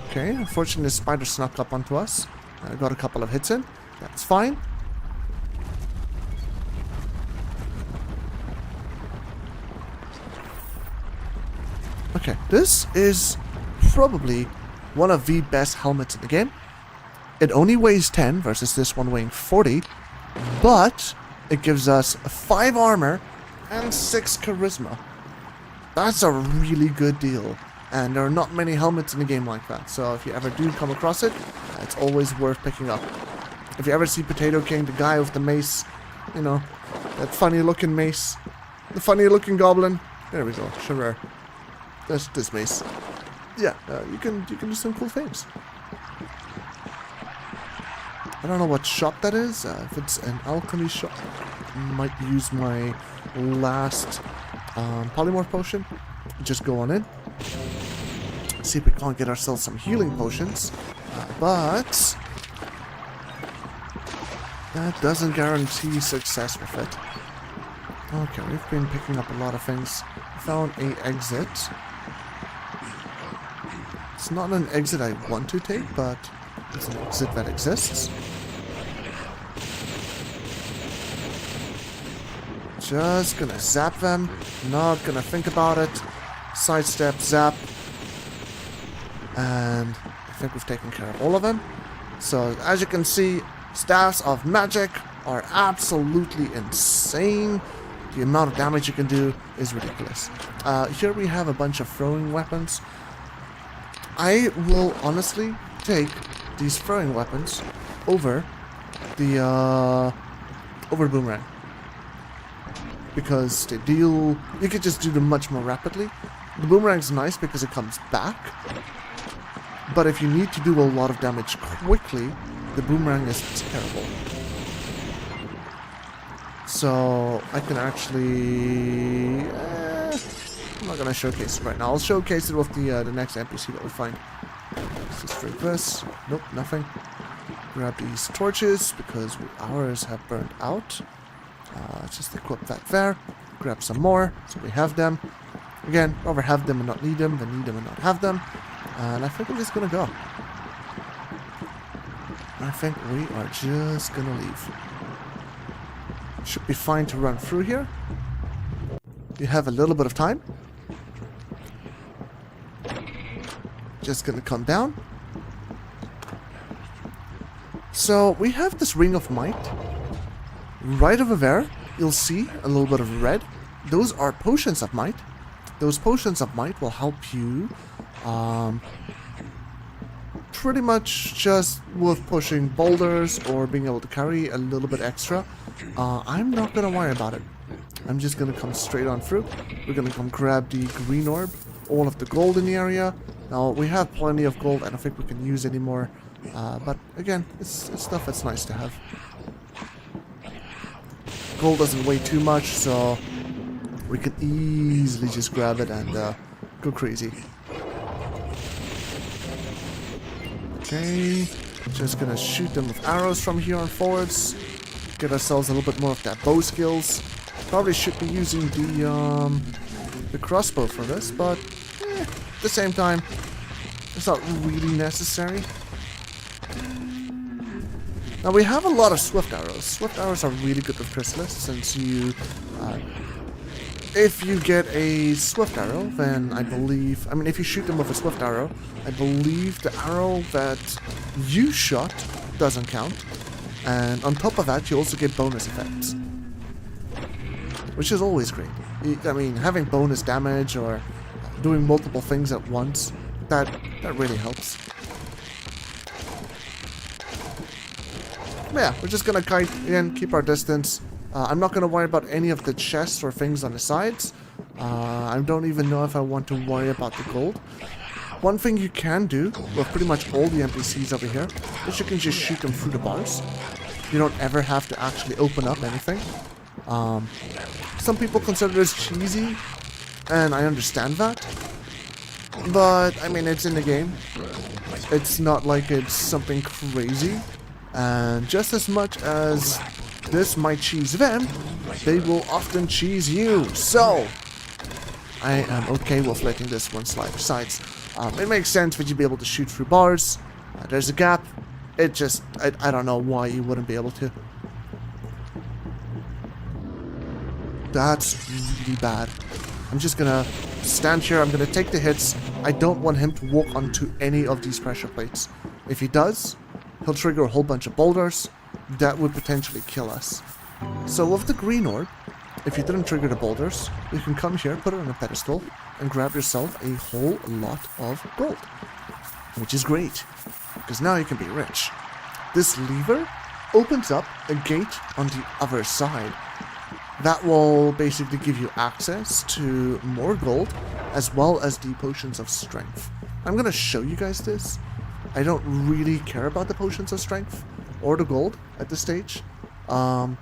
Okay, unfortunately the spider snuck up onto us. I got a couple of hits in. That's fine. Okay, this is probably one of the best helmets in the game. It only weighs 10 versus this one weighing 40, but it gives us 5 armor and 6 charisma. That's a really good deal. And there are not many helmets in the game like that. So if you ever do come across it, it's always worth picking up. If you ever see Potato King, the guy with the mace, you know, that funny looking mace, the funny looking goblin. There we go, sure. That's this mace. Yeah, you can do some cool things. I don't know what shop that is. If it's an alchemy shop, I might use my last polymorph potion. Just go on in. See if we can't get ourselves some healing potions. But that doesn't guarantee success with it. Okay, we've been picking up a lot of things. Found an exit. It's not an exit I want to take, but it's an exit that exists. Just gonna zap them. Not gonna think about it. Sidestep, zap. And I think we've taken care of all of them. So as you can see, staffs of magic are absolutely insane. The amount of damage you can do is ridiculous. Here we have a bunch of throwing weapons. I will honestly take these throwing weapons over the boomerang, because they deal. You could just do them much more rapidly. The boomerang's nice because it comes back, but if you need to do a lot of damage quickly, the boomerang is terrible. So I can actually. I'm not gonna showcase it right now. I'll showcase it with the next NPC that we find. Let's just drink this. Nope, nothing. Grab these torches because ours have burned out. Just equip that there. Grab some more so we have them. Again, rather have them and not need them than need them and not have them. And I think I'm just gonna go. I think we are just gonna leave. Should be fine to run through here. You have a little bit of time. Just gonna come down. So we have this ring of might. Right over there, you'll see a little bit of red. Those are potions of might. Those potions of might will help you pretty much just with pushing boulders or being able to carry a little bit extra. I'm not gonna worry about it. I'm just gonna come straight on through. We're gonna come grab the green orb, all of the gold in the area. Now we have plenty of gold. I don't think we can use any more. But again, it's stuff that's nice to have. Gold doesn't weigh too much, so we can easily just grab it and go crazy. Okay, just gonna shoot them with arrows from here on forwards. Get ourselves a little bit more of that bow skills. Probably should be using the crossbow for this, but at the same time, it's not really necessary. Now we have a lot of swift arrows. Swift arrows are really good with Chrysalis, since you, if you get a swift arrow, then I believe, if you shoot them with a swift arrow, I believe the arrow that you shot doesn't count. And on top of that, you also get bonus effects, which is always great. Having bonus damage or doing multiple things at once, that really helps. But yeah, we're just gonna kite in, keep our distance. I'm not gonna worry about any of the chests or things on the sides. I don't even know if I want to worry about the gold. One thing you can do with pretty much all the NPCs over here is you can just shoot them through the bars. You don't ever have to actually open up anything. Some people consider this cheesy, and I understand that. But, it's in the game. It's not like it's something crazy. And just as much as this might cheese them, they will often cheese you. So, I am okay with letting this one slide. Besides, it makes sense that you'd be able to shoot through bars. There's a gap. It just, I don't know why you wouldn't be able to. That's really bad. I'm just gonna stand here. I'm gonna take the hits. I don't want him to walk onto any of these pressure plates. If he does, he'll trigger a whole bunch of boulders that would potentially kill us. So with the green orb, if you didn't trigger the boulders, you can come here, put it on a pedestal, and grab yourself a whole lot of gold. Which is great, because now you can be rich. This lever opens up a gate on the other side. That will basically give you access to more gold, as well as the potions of strength. I'm going to show you guys this. I don't really care about the potions of strength or the gold at this stage. But,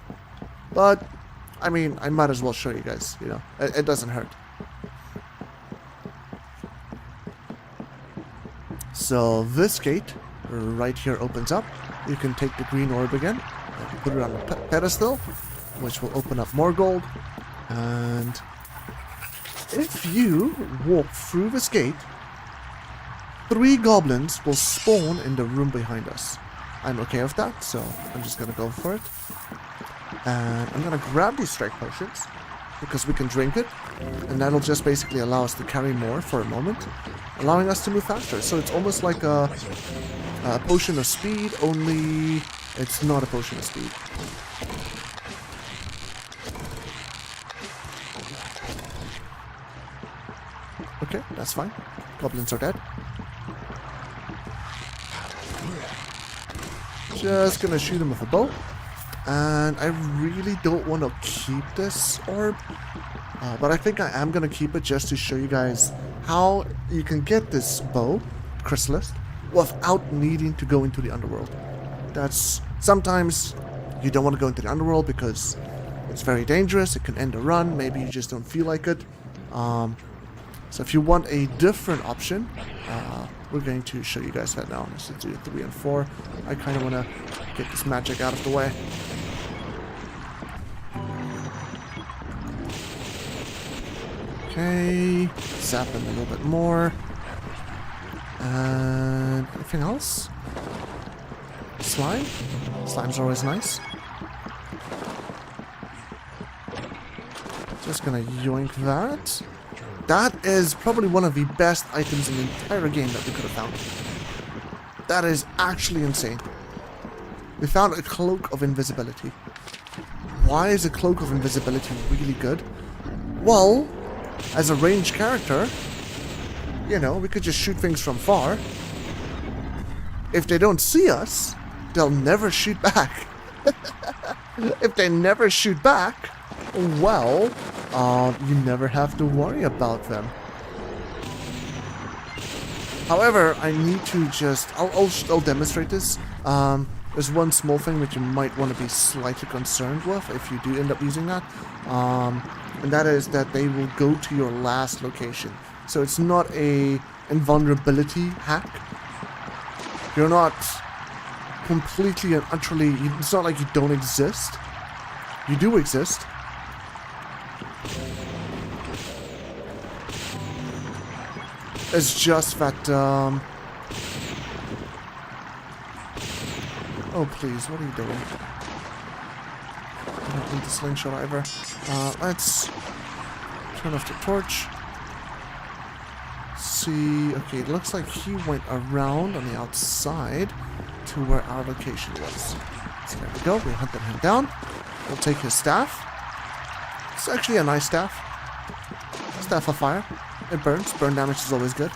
I might as well show you guys, it doesn't hurt. So this gate right here opens up. You can take the green orb again, put it on the pedestal, which will open up more gold. And if you walk through this gate, 3 goblins will spawn in the room behind us. I'm okay with that, so I'm just gonna go for it. And I'm gonna grab these strike potions, because we can drink it, and that'll just basically allow us to carry more for a moment, allowing us to move faster. So it's almost like a potion of speed, only it's not a potion of speed. Okay, that's fine. Goblins are dead. Just gonna shoot him with a bow. And I really don't want to keep this orb. But I think I am gonna keep it just to show you guys how you can get this bow, Chrysalis, without needing to go into the underworld. That's sometimes you don't want to go into the underworld because it's very dangerous. It can end a run. Maybe you just don't feel like it. So if you want a different option, we're going to show you guys that now. Let's do 3 and 4. I kind of want to get this magic out of the way. Okay, zap him a little bit more. And anything else? Slime? Slime's always nice. Just gonna yoink that. That is probably one of the best items in the entire game that we could have found. That is actually insane. We found a Cloak of Invisibility. Why is a Cloak of Invisibility really good? Well, as a ranged character, you know, we could just shoot things from far. If they don't see us, they'll never shoot back. If they never shoot back, well, you never have to worry about them. However, I need to just... I'll demonstrate this. There's one small thing that you might want to be slightly concerned with if you do end up using that. And that is that they will go to your last location. So it's not a invulnerability hack. You're not completely and utterly... It's not like you don't exist. You do exist. It's just that, oh, please, what are you doing? I don't need the slingshot either. Let's turn off the torch. See, okay, it looks like he went around on the outside to where our location was. So there we go, we hunted him down. We'll take his staff. It's actually a nice staff. Staff of fire. It burns. Burn damage is always good.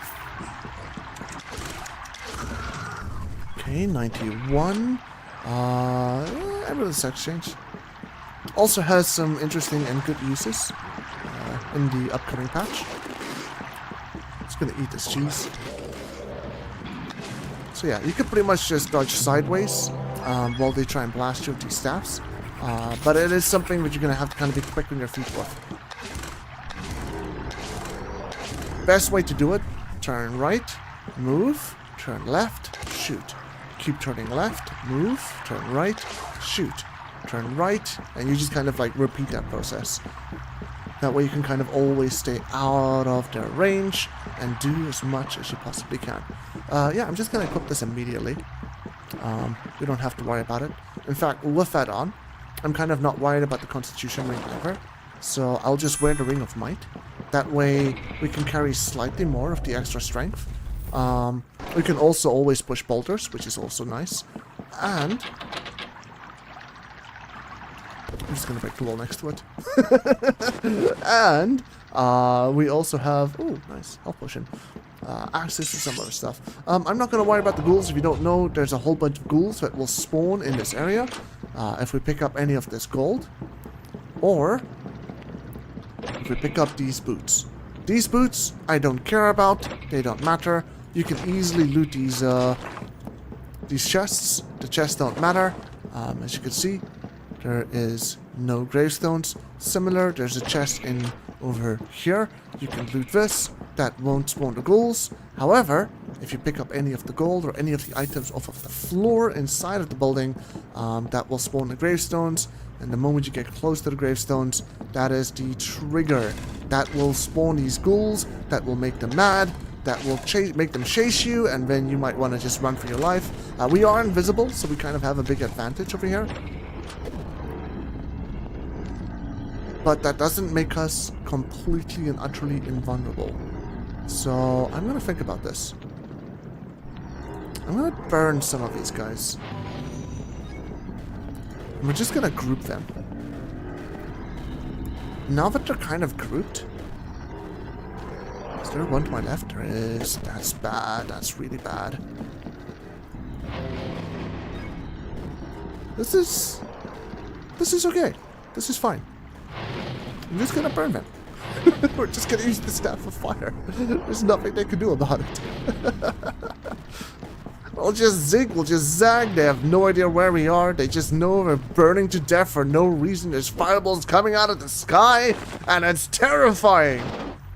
Okay, 91. Emerald's Exchange. Also has some interesting and good uses in the upcoming patch. Just gonna eat this cheese. So yeah, you can pretty much just dodge sideways while they try and blast you with these staffs. But it is something that you're gonna have to kind of be quick on your feet with. Best way to do it, turn right, move, turn left, shoot. Keep turning left, move, turn right, shoot. Turn right, and you just kind of like repeat that process. That way you can kind of always stay out of their range and do as much as you possibly can. Yeah, I'm just going to equip this immediately. We don't have to worry about it. In fact, with that on, I'm kind of not worried about the Constitution ring either. So I'll just wear the Ring of Might. That way we can carry slightly more of the extra strength. We can also always push boulders, which is also nice. And I'm just going to break the wall next to it. And we also have... Oh, nice. Health potion. Access to some other stuff. I'm not going to worry about the ghouls. If you don't know, there's a whole bunch of ghouls that will spawn in this area. If we pick up any of this gold. Or if we pick up these boots. These boots, I don't care about. They don't matter. You can easily loot these chests. The chests don't matter. As you can see, there is no gravestones. Similar, there's a chest in over here. You can loot this. That won't spawn the ghouls. However, if you pick up any of the gold or any of the items off of the floor inside of the building, that will spawn the gravestones. And the moment you get close to the gravestones, that is the trigger. That will spawn these ghouls. That will make them mad. That will make them chase you, and then you might want to just run for your life. We are invisible, so we kind of have a big advantage over here. But that doesn't make us completely and utterly invulnerable. So I'm going to think about this. I'm going to burn some of these guys. And we're just going to group them. Now that they're kind of grouped... Is there one to my left? There is. That's bad. That's really bad. This is okay. This is fine. I'm just gonna burn them. We're just gonna use the Staff of Fire. There's nothing they can do about it. We'll just zig, we'll just zag. They have no idea where we are. They just know we're burning to death for no reason. There's fireballs coming out of the sky, and it's terrifying.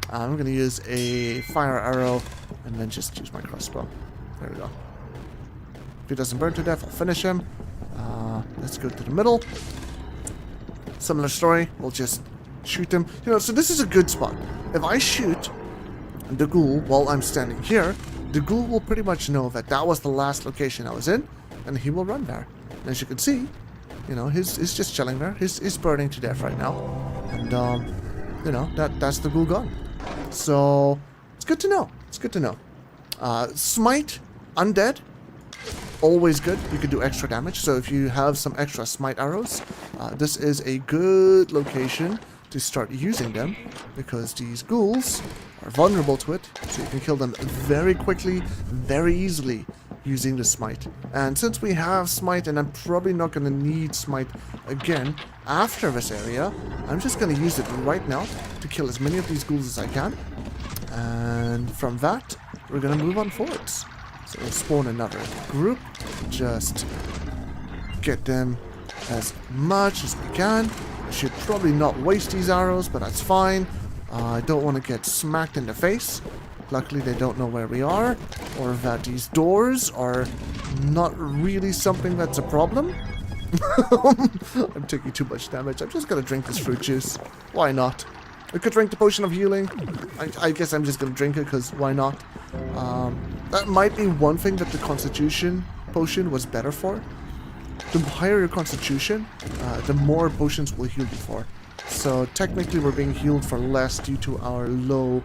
I'm gonna use a fire arrow and then just use my crossbow. There we go. If he doesn't burn to death, I'll finish him. Let's go to the middle. Similar story. We'll just shoot him. You know, so this is a good spot. If I shoot the ghoul while I'm standing here, the ghoul will pretty much know that that was the last location I was in, and he will run there. And as you can see, you know, he's just chilling there. He's burning to death right now. And, you know, that's the ghoul gone. So, it's good to know. It's good to know. Smite, undead, always good. You can do extra damage. So if you have some extra smite arrows, this is a good location to start using them, because these ghouls are vulnerable to it, so you can kill them very quickly, very easily using the smite. And since we have smite, and I'm probably not going to need smite again after this area, I'm just going to use it right now to kill as many of these ghouls as I can. And from that, we're going to move on forwards. So we'll spawn another group, just get them as much as we can. I should probably not waste these arrows, but that's fine. I don't want to get smacked in the face. Luckily, they don't know where we are, or that these doors are not really something that's a problem. I'm taking too much damage. I'm just going to drink this fruit juice. Why not? I could drink the potion of healing. I guess I'm just going to drink it because why not? That might be one thing that the Constitution potion was better for. The higher your Constitution, the more potions will heal you for. So technically we're being healed for less due to our low,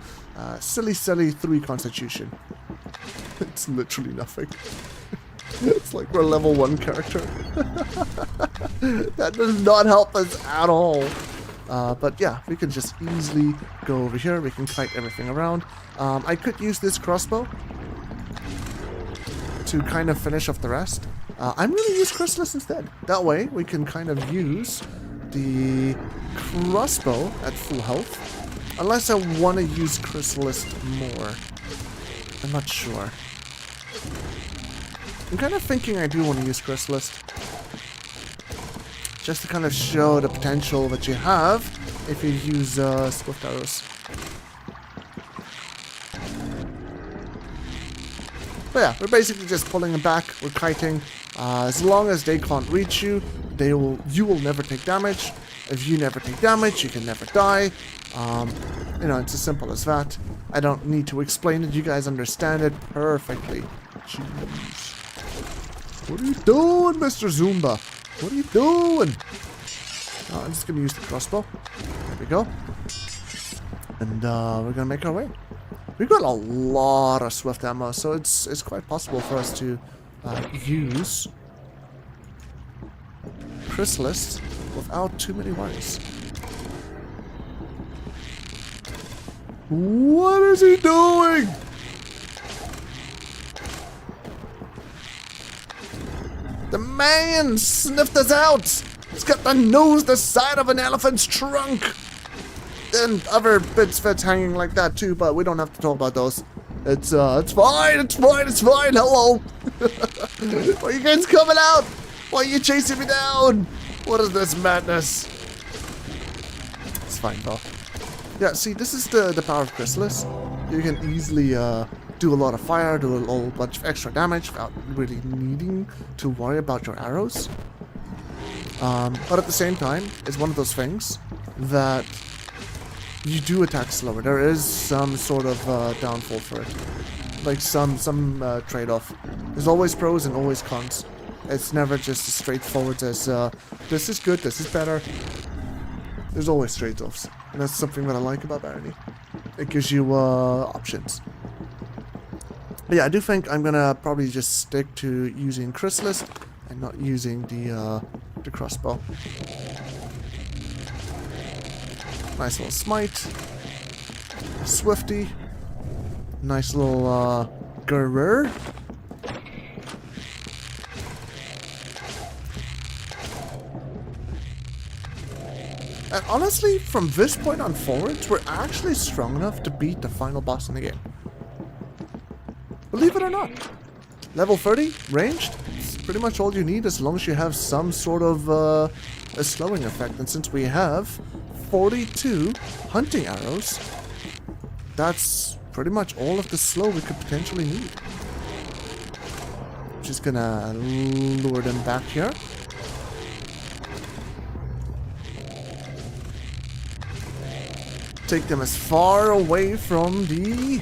silly 3 Constitution. It's literally nothing. It's like we're level 1 character. That does not help us at all. But yeah, we can just easily go over here. We can kite everything around. I could use this crossbow to kind of finish off the rest. I'm going to use Chrysalis instead. That way, we can kind of use the crossbow at full health. Unless I want to use Chrysalis more. I'm not sure. I'm kind of thinking I do want to use Chrysalis. Just to kind of show the potential that you have if you use Swift Arrows. But yeah, we're basically just pulling them back. We're kiting. As long as they can't reach you, you will never take damage. If you never take damage, you can never die. You know, it's as simple as that. I don't need to explain it. You guys understand it perfectly. Jeez. What are you doing, Mr. Zumba? What are you doing? I'm just going to use the crossbow. There we go. And we're going to make our way. We've got a lot of swift ammo, so it's quite possible for us to use Chrysalis without too many worries. What is he doing? The man sniffed us out! He's got the nose the side of an elephant's trunk! And other bits that's hanging like that too, but we don't have to talk about those. It's fine, hello! Why are you guys coming out? Why are you chasing me down? What is this madness? It's fine though. Yeah, see, this is the power of Chrysalis. You can easily do a lot of fire, do a whole bunch of extra damage without really needing to worry about your arrows. But at the same time, it's one of those things that you do attack slower. There is some sort of downfall for it. Like some trade-off. There's always pros and always cons. It's never just as straightforward as this is good, this is better. There's always trade-offs. And that's something that I like about Barony. It gives you options. But yeah, I do think I'm gonna probably just stick to using Chrysalis and not using the crossbow. Nice little smite. Swifty. Nice little Gurr. And honestly, from this point on forwards, we're actually strong enough to beat the final boss in the game. Believe it or not. Level 30, ranged, it's pretty much all you need as long as you have some sort of a slowing effect. And since we have 42 hunting arrows, that's pretty much all of the slow we could potentially need. Just gonna lure them back here. Take them as far away from the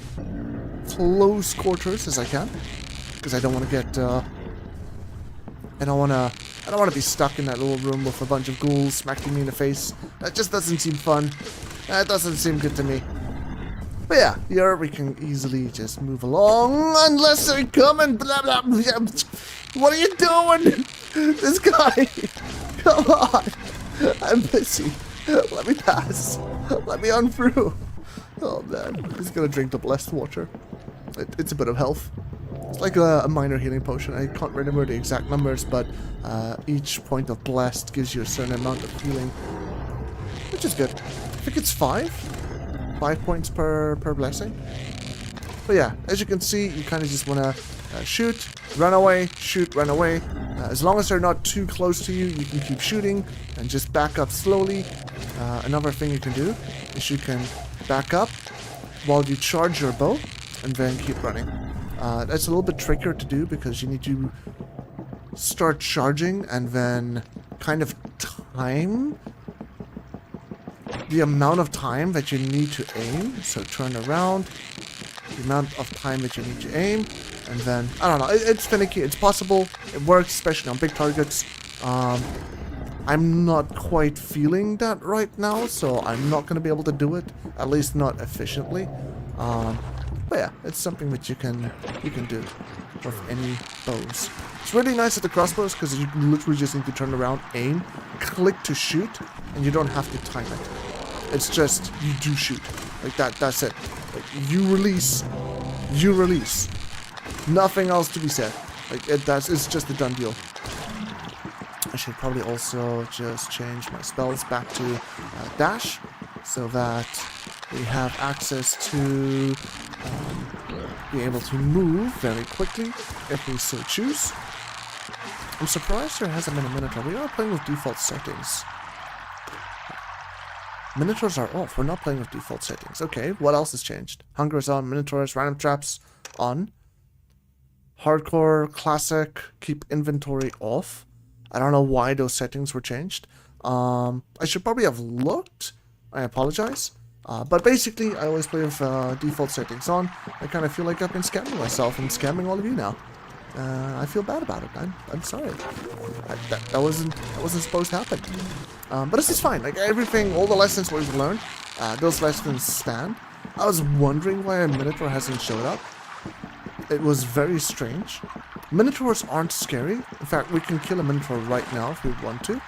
close quarters as I can, because I don't want to get I don't want to be stuck in that little room with a bunch of ghouls smacking me in the face. That just doesn't seem fun. That doesn't seem good to me. But yeah, here we can easily just move along unless they come and blah blah blah. What are you doing? This guy. Come on. I'm busy. Let me pass. Let me on through. Oh man, he's gonna drink the blessed water. It's a bit of health. It's like a minor healing potion. I can't remember the exact numbers, but each point of blessed gives you a certain amount of healing, which is good. I think it's 5 points per blessing. But yeah, as you can see, you kind of just want to shoot, run away, shoot, run away. As long as they're not too close to you, you can keep shooting and just back up slowly. Another thing you can do is you can back up while you charge your bow and then keep running. That's a little bit trickier to do because you need to start charging and then kind of time the amount of time that you need to aim. So turn around, the amount of time that you need to aim, and then, I don't know, it's finicky, it's possible, it works, especially on big targets. I'm not quite feeling that right now, so I'm not going to be able to do it, at least not efficiently. But yeah, it's something that you can do with any bows. It's really nice with the crossbows because you literally just need to turn around, aim, click to shoot, and you don't have to time it. It's just, you do shoot. Like that's it. Like, you release. Nothing else to be said. Like, it's just a done deal. I should probably also just change my spells back to dash, so that we have access to be able to move very quickly if we so choose. I'm surprised there hasn't been a Minotaur. We are playing with default settings. Minotaurs are off. We're not playing with default settings. Okay, what else has changed? Hunger is on. Minotaurs, random traps on. Hardcore, classic, keep inventory off. I don't know why those settings were changed. I should probably have looked. I apologize. But basically, I always play with default settings on. I kind of feel like I've been scamming myself and scamming all of you now. I feel bad about it. I'm sorry. That wasn't supposed to happen. But this is fine. Like everything, all the lessons we've learned, those lessons stand. I was wondering why a Minotaur hasn't showed up. It was very strange. Minotaurs aren't scary. In fact, we can kill a Minotaur right now if we want to.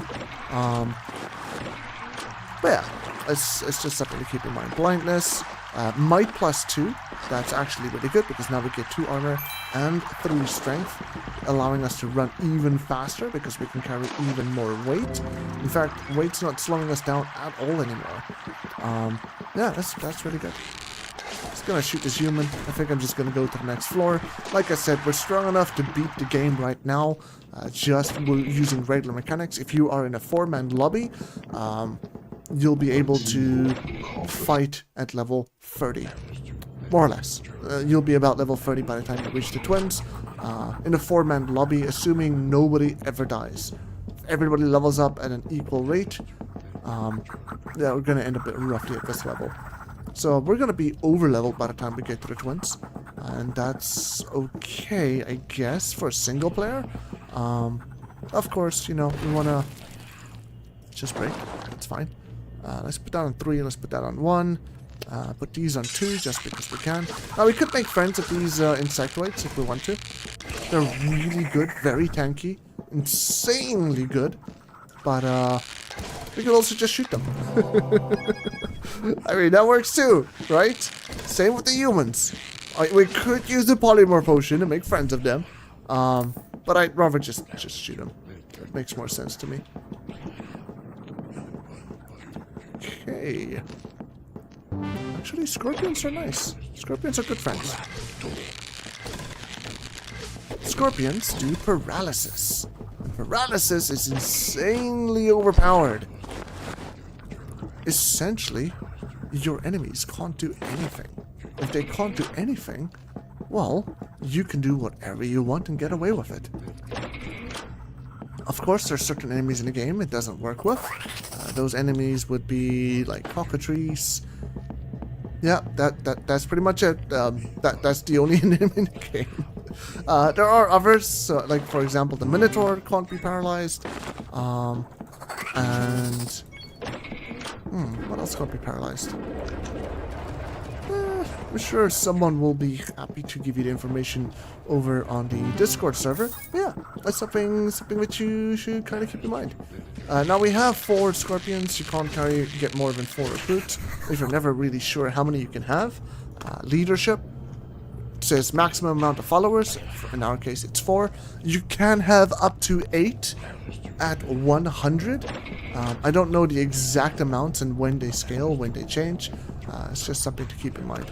But yeah, it's just something to keep in mind. Blindness, might +2. That's actually really good because now we get 2 armor and 3 strength, allowing us to run even faster because we can carry even more weight. In fact, weight's not slowing us down at all anymore. Yeah, that's really good. Just gonna shoot this human. I think I'm just gonna go to the next floor. Like I said, we're strong enough to beat the game right now, just using regular mechanics. If you are in a 4-man lobby, you'll be able to fight at level 30. More or less. You'll be about level 30 by the time you reach the twins. In a 4-man lobby, assuming nobody ever dies. If everybody levels up at an equal rate, yeah, we're gonna end up roughly at this level. So we're gonna be over-leveled by the time we get to the twins. And that's okay, I guess, for a single player. Of course, you know, we wanna just break. It's fine. Let's put that on 3, let's put that on 1. Put these on 2 just because we can. Now we could make friends with these insectoids if we want to. They're really good, very tanky, insanely good. But we could also just shoot them. I mean, that works too, right? Same with the humans. We could use the polymorph potion to make friends of them. But I'd rather just shoot them. It makes more sense to me. Okay. Actually, scorpions are nice. Scorpions are good friends. Scorpions do paralysis. Paralysis is insanely overpowered. Essentially, your enemies can't do anything. If they can't do anything, well, you can do whatever you want and get away with it. Of course, there's certain enemies in the game it doesn't work with. Those enemies would be like cockatrice. Yeah, that's pretty much it. That's the only enemy in the game. There are others, like for example, the Minotaur can't be paralyzed. And what else can't be paralyzed? I'm sure someone will be happy to give you the information over on the Discord server. But yeah, that's something that you should kind of keep in mind. Now we have 4 scorpions. You can't get more than 4 recruits if you're never really sure how many you can have. Leadership says maximum amount of followers. In our case, it's 4. You can have up to 8 at 100. I don't know the exact amounts and when they scale, when they change. It's just something to keep in mind.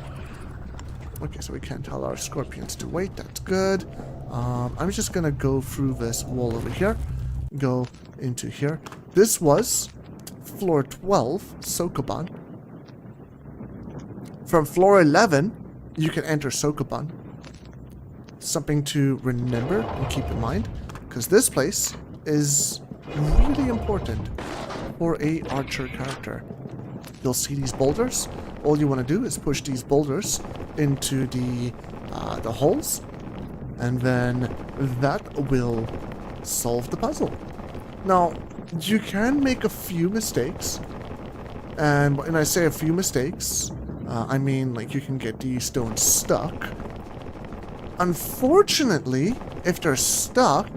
Okay, so we can't tell our scorpions to wait. That's good. I'm just gonna go through this wall over here. Go into here. This was floor 12, Sokoban. From floor 11, you can enter Sokoban. Something to remember and keep in mind, because this place is really important for a archer character. You'll see these boulders. All you want to do is push these boulders into the holes, and then that will solve the puzzle. Now, you can make a few mistakes, and when I say a few mistakes, I mean like you can get these stones stuck. Unfortunately, if they're stuck,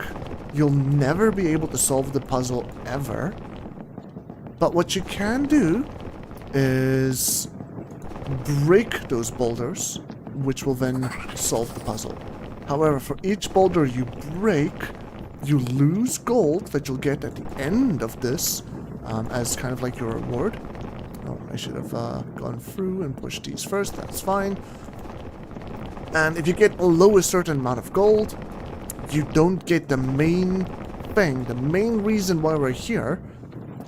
you'll never be able to solve the puzzle ever. But what you can do is break those boulders, which will then solve the puzzle. However, for each boulder you break, you lose gold that you'll get at the end of this as kind of like your reward. Oh, I should have gone through and pushed these first. That's fine. And if you get below a certain amount of gold, you don't get the main thing, the main reason why we're here.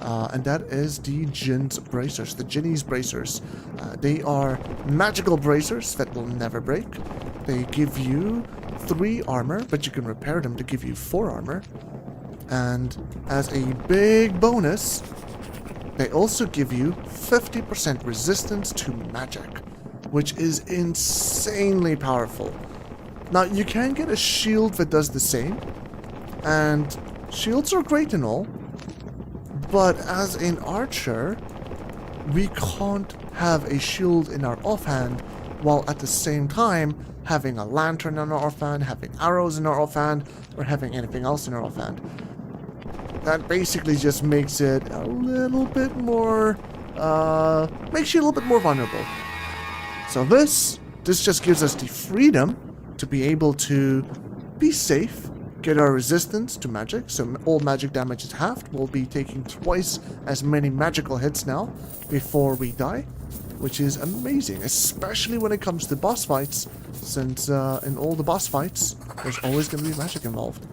And that is the Jin's bracers, the Jinny's bracers. They are magical bracers that will never break. They give you 3 armor, but you can repair them to give you 4 armor. And as a big bonus, they also give you 50% resistance to magic, which is insanely powerful. Now, you can get a shield that does the same, and shields are great and all, but as an archer, we can't have a shield in our offhand while at the same time having a lantern in our offhand, having arrows in our offhand, or having anything else in our offhand. That basically just makes it a little bit more, makes you a little bit more vulnerable. So this just gives us the freedom to be able to be safe, get our resistance to magic, so all magic damage is halved. We'll be taking twice as many magical hits now before we die, which is amazing, especially when it comes to boss fights, since in all the boss fights, there's always going to be magic involved.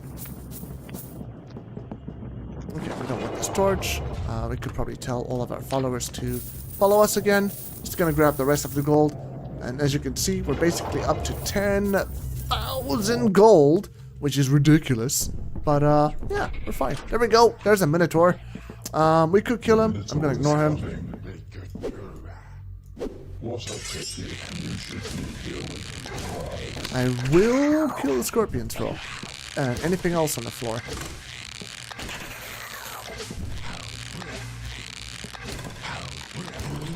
Okay, we don't want this torch. We could probably tell all of our followers to follow us again. Just going to grab the rest of the gold, and as you can see, we're basically up to 10,000 gold, which is ridiculous. But, yeah, we're fine. There we go. There's a Minotaur. We could kill him. I'm gonna ignore him. I will kill the scorpions, though. And anything else on the floor.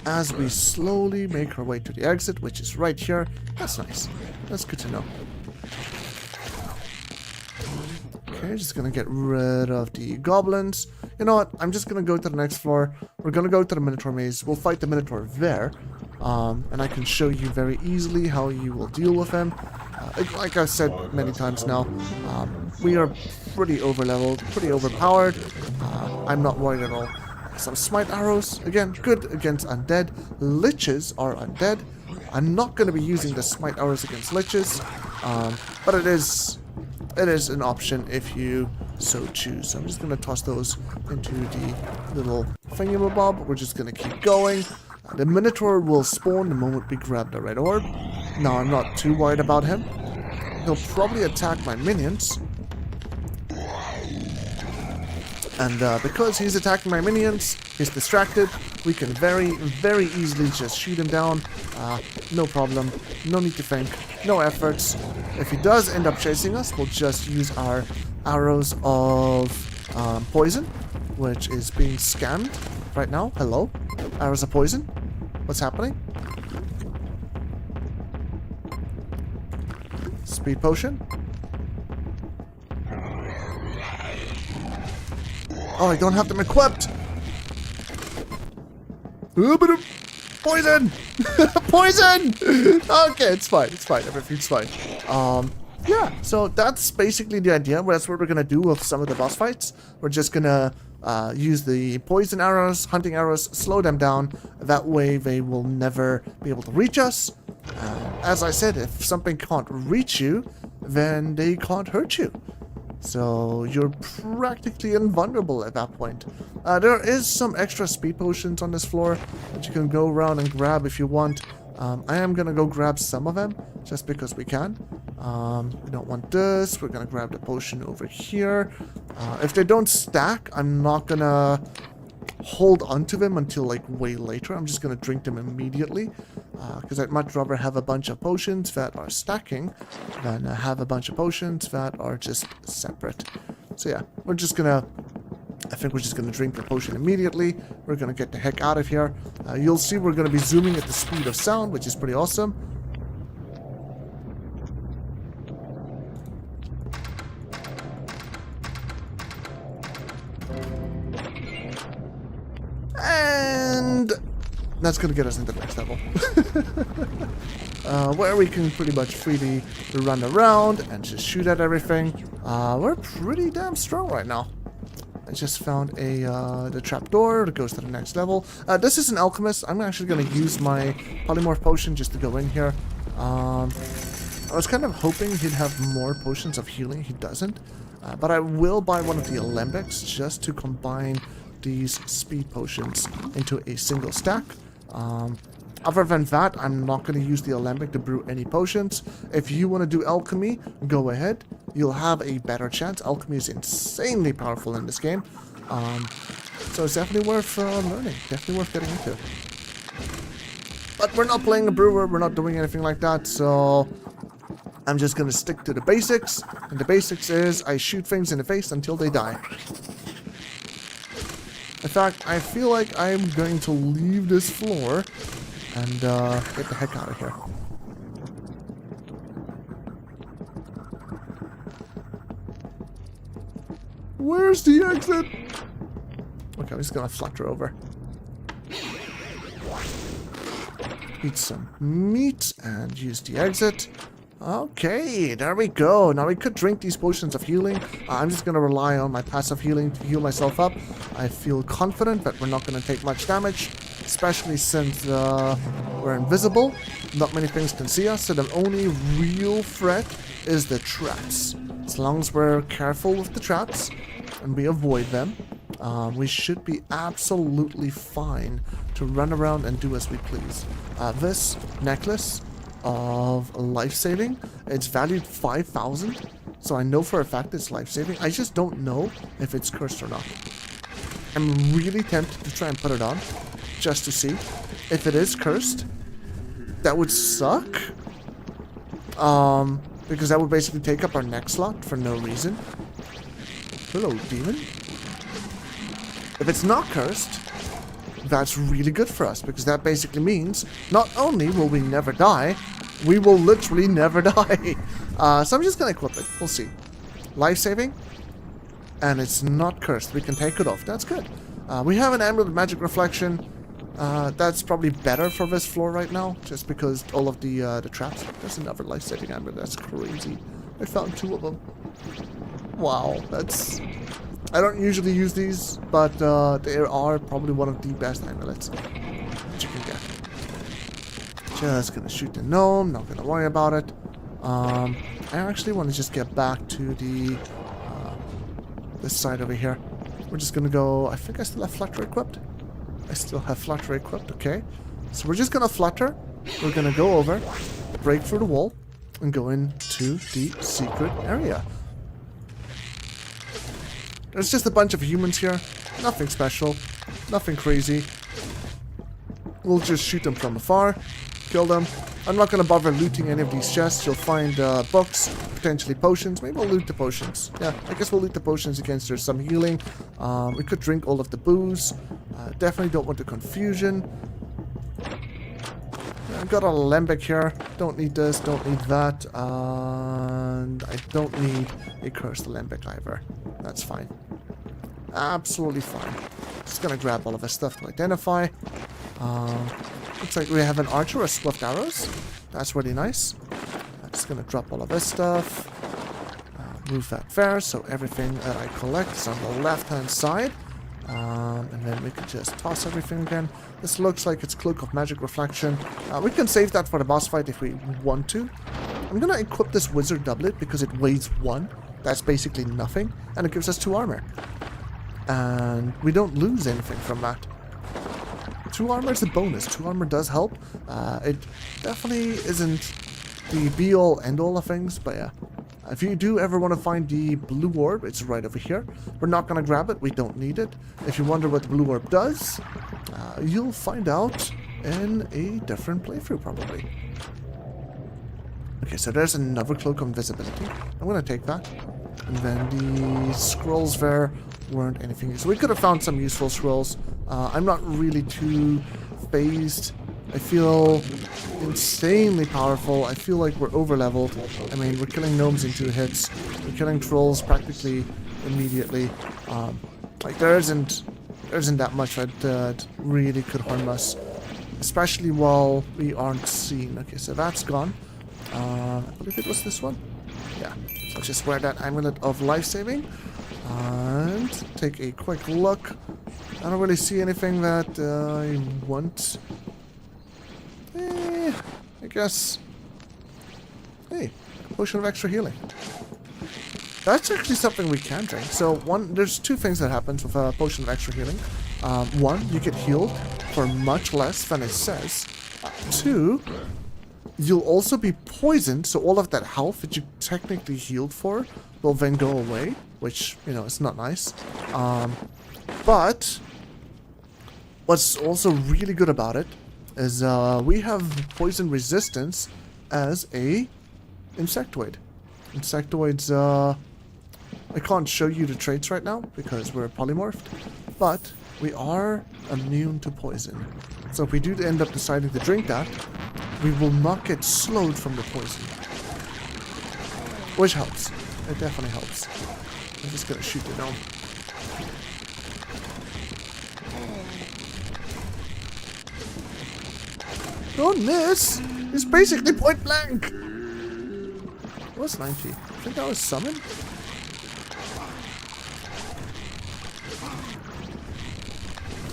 As we slowly make our way to the exit, which is right here. That's nice. That's good to know. Okay, just gonna get rid of the goblins. You know what? I'm just gonna go to the next floor. We're gonna go to the Minotaur maze. We'll fight the Minotaur there. And I can show you very easily how you will deal with him. Like I've said many times now, we are pretty overleveled, pretty overpowered. I'm not worried at all. Some smite arrows. Again, good against undead. Liches are undead. I'm not going to be using the smite arrows against liches, but it is an option if you so choose. So I'm just going to toss those into the little thingamabob. We're just going to keep going. The Minotaur will spawn the moment we grab the red orb. Now, I'm not too worried about him. He'll probably attack my minions. And because he's attacking my minions, he's distracted. We can very, very easily just shoot him down. No problem. No need to think. No efforts. If he does end up chasing us, we'll just use our arrows of poison, which is being scanned right now. Hello? Arrows of poison? What's happening? Speed potion? Oh, I don't have them equipped! Poison! Poison! Okay, it's fine, it's fine, everything's fine. Yeah, so that's basically the idea. That's what we're gonna do with some of the boss fights. We're just gonna use the poison arrows, hunting arrows, slow them down. That way they will never be able to reach us. As I said, if something can't reach you, then they can't hurt you. So you're practically invulnerable at that point. There is some extra speed potions on this floor that you can go around and grab if you want. I am going to go grab some of them just because we can. We don't want this. We're going to grab the potion over here. If they don't stack, I'm not going to hold onto them until like way later. I'm just going to drink them immediately because I'd much rather have a bunch of potions that are stacking than have a bunch of potions that are just separate. So yeah, I think we're just going to drink the potion immediately. We're going to get the heck out of here. You'll see we're going to be zooming at the speed of sound, which is pretty awesome. And that's going to get us into the next level. Where we can pretty much freely run around and just shoot at everything. We're pretty damn strong right now. I just found the trapdoor that goes to the next level. This is an alchemist. I'm actually going to use my polymorph potion just to go in here. I was kind of hoping he'd have more potions of healing. He doesn't. But I will buy one of the alembics just to combine these speed potions into a single stack. Other than that, I'm not going to use the alembic to brew any potions. If you want to do alchemy, go ahead. You'll have a better chance. Alchemy is insanely powerful in this game. So it's definitely worth learning. Definitely worth getting into. But we're not playing a brewer. We're not doing anything like that. So I'm just going to stick to the basics. And the basics is I shoot things in the face until they die. In fact, I feel like I'm going to leave this floor and get the heck out of here. Where's the exit? Okay, I'm just gonna flutter over. Eat some meat and use the exit. Okay, there we go. Now we could drink these potions of healing. I'm just going to rely on my passive healing to heal myself up. I feel confident that we're not going to take much damage, especially since we're invisible. Not many things can see us, so the only real threat is the traps. As long as we're careful with the traps and we avoid them, we should be absolutely fine to run around and do as we please. This necklace of life-saving, it's valued 5,000, so I know for a fact it's life-saving. I just don't know if it's cursed or not. I'm really tempted to try and put it on just to see. If it is cursed, that would suck, because that would basically take up our next slot for no reason. Hello, demon. If it's not cursed, that's really good for us, because that basically means not only will we never die, we will literally never die. So I'm just going to equip it. We'll see. Life-saving. And it's not cursed. We can take it off. That's good. We have an Amulet of Magic Reflection. That's probably better for this floor right now, just because all of the traps. There's another life-saving amulet. That's crazy. I found 2 of them. Wow, that's... I don't usually use these, but they are probably one of the best amulets that you can get. Just gonna shoot the gnome, not gonna worry about it. I actually want to just get back to the this side over here. We're just gonna go... I think I still have flutter equipped. I still have flutter equipped, okay. So we're just gonna flutter. We're gonna go over, break through the wall, and go into the secret area. There's just a bunch of humans here. Nothing special. Nothing crazy. We'll just shoot them from afar. Kill them. I'm not going to bother looting any of these chests. You'll find books, potentially potions. Maybe we'll loot the potions. Yeah, I guess we'll loot the potions against there's some healing. We could drink all of the booze. Definitely don't want the confusion. I've got a lembic here. Don't need this, don't need that. And I don't need a cursed lembic either. That's fine. Absolutely fine. Just gonna grab all of this stuff to identify. Looks like we have an archer with swift arrows. That's really nice. I'm just gonna drop all of this stuff. Move that there, so everything that I collect is on the left-hand side. And then we can just toss everything again. This looks like it's Cloak of Magic Reflection. We can save that for the boss fight if we want to. I'm gonna equip this Wizard Doublet because it weighs 1. That's basically nothing. And it gives us 2 armor. And we don't lose anything from that. 2 armor is a bonus. 2 armor does help. It definitely isn't the be-all, end-all of things, but yeah. If you do ever want to find the blue orb, it's right over here. We're not going to grab it. We don't need it. If you wonder what the blue orb does, you'll find out in a different playthrough, probably. Okay, so there's another Cloak of Invisibility. I'm going to take that. And then the scrolls there weren't anything useful. We could have found some useful scrolls. I'm not really too phased. I feel insanely powerful. I feel like we're over-leveled. I mean, we're killing gnomes in 2 hits. We're killing trolls practically immediately. Like, there isn't that much that really could harm us. Especially while we aren't seen. Okay, so that's gone. I believe it was this one. Yeah. So just wear that amulet of life saving. And take a quick look. I don't really see anything that I want. I guess. Hey, potion of extra healing. That's actually something we can drink. So there's 2 things that happens with a potion of extra healing. 1, you get healed for much less than it says. 2, you'll also be poisoned, so all of that health that you technically healed for will then go away, which, you know, it's not nice. But what's also really good about it is we have poison resistance as a insectoid. Insectoids, I can't show you the traits right now because we're polymorphed, but we are immune to poison. So if we do end up deciding to drink that, we will not get slowed from the poison. Which helps. It definitely helps. I'm just gonna shoot the gnome. Don't miss! It's basically point blank! What's 90? I think that was summoned?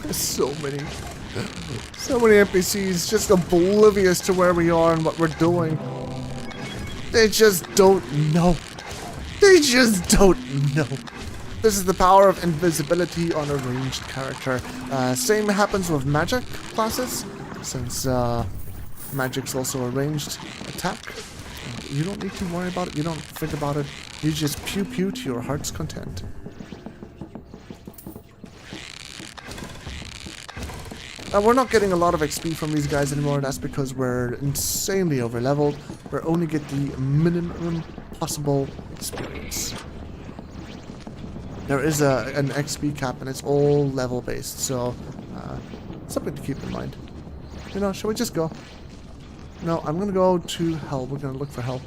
There's so many NPCs just oblivious to where we are and what we're doing. They just don't know. They just don't know. This is the power of invisibility on a ranged character. Same happens with magic classes, since magic's also a ranged attack. You don't need to worry about it. You don't think about it. You just pew pew to your heart's content. We're not getting a lot of XP from these guys anymore. That's because we're insanely over-leveled. We only get the minimum possible experience. There is an XP cap, and it's all level-based, so something to keep in mind. You know, shall we just go? No, I'm gonna go to hell. We're gonna look for hell.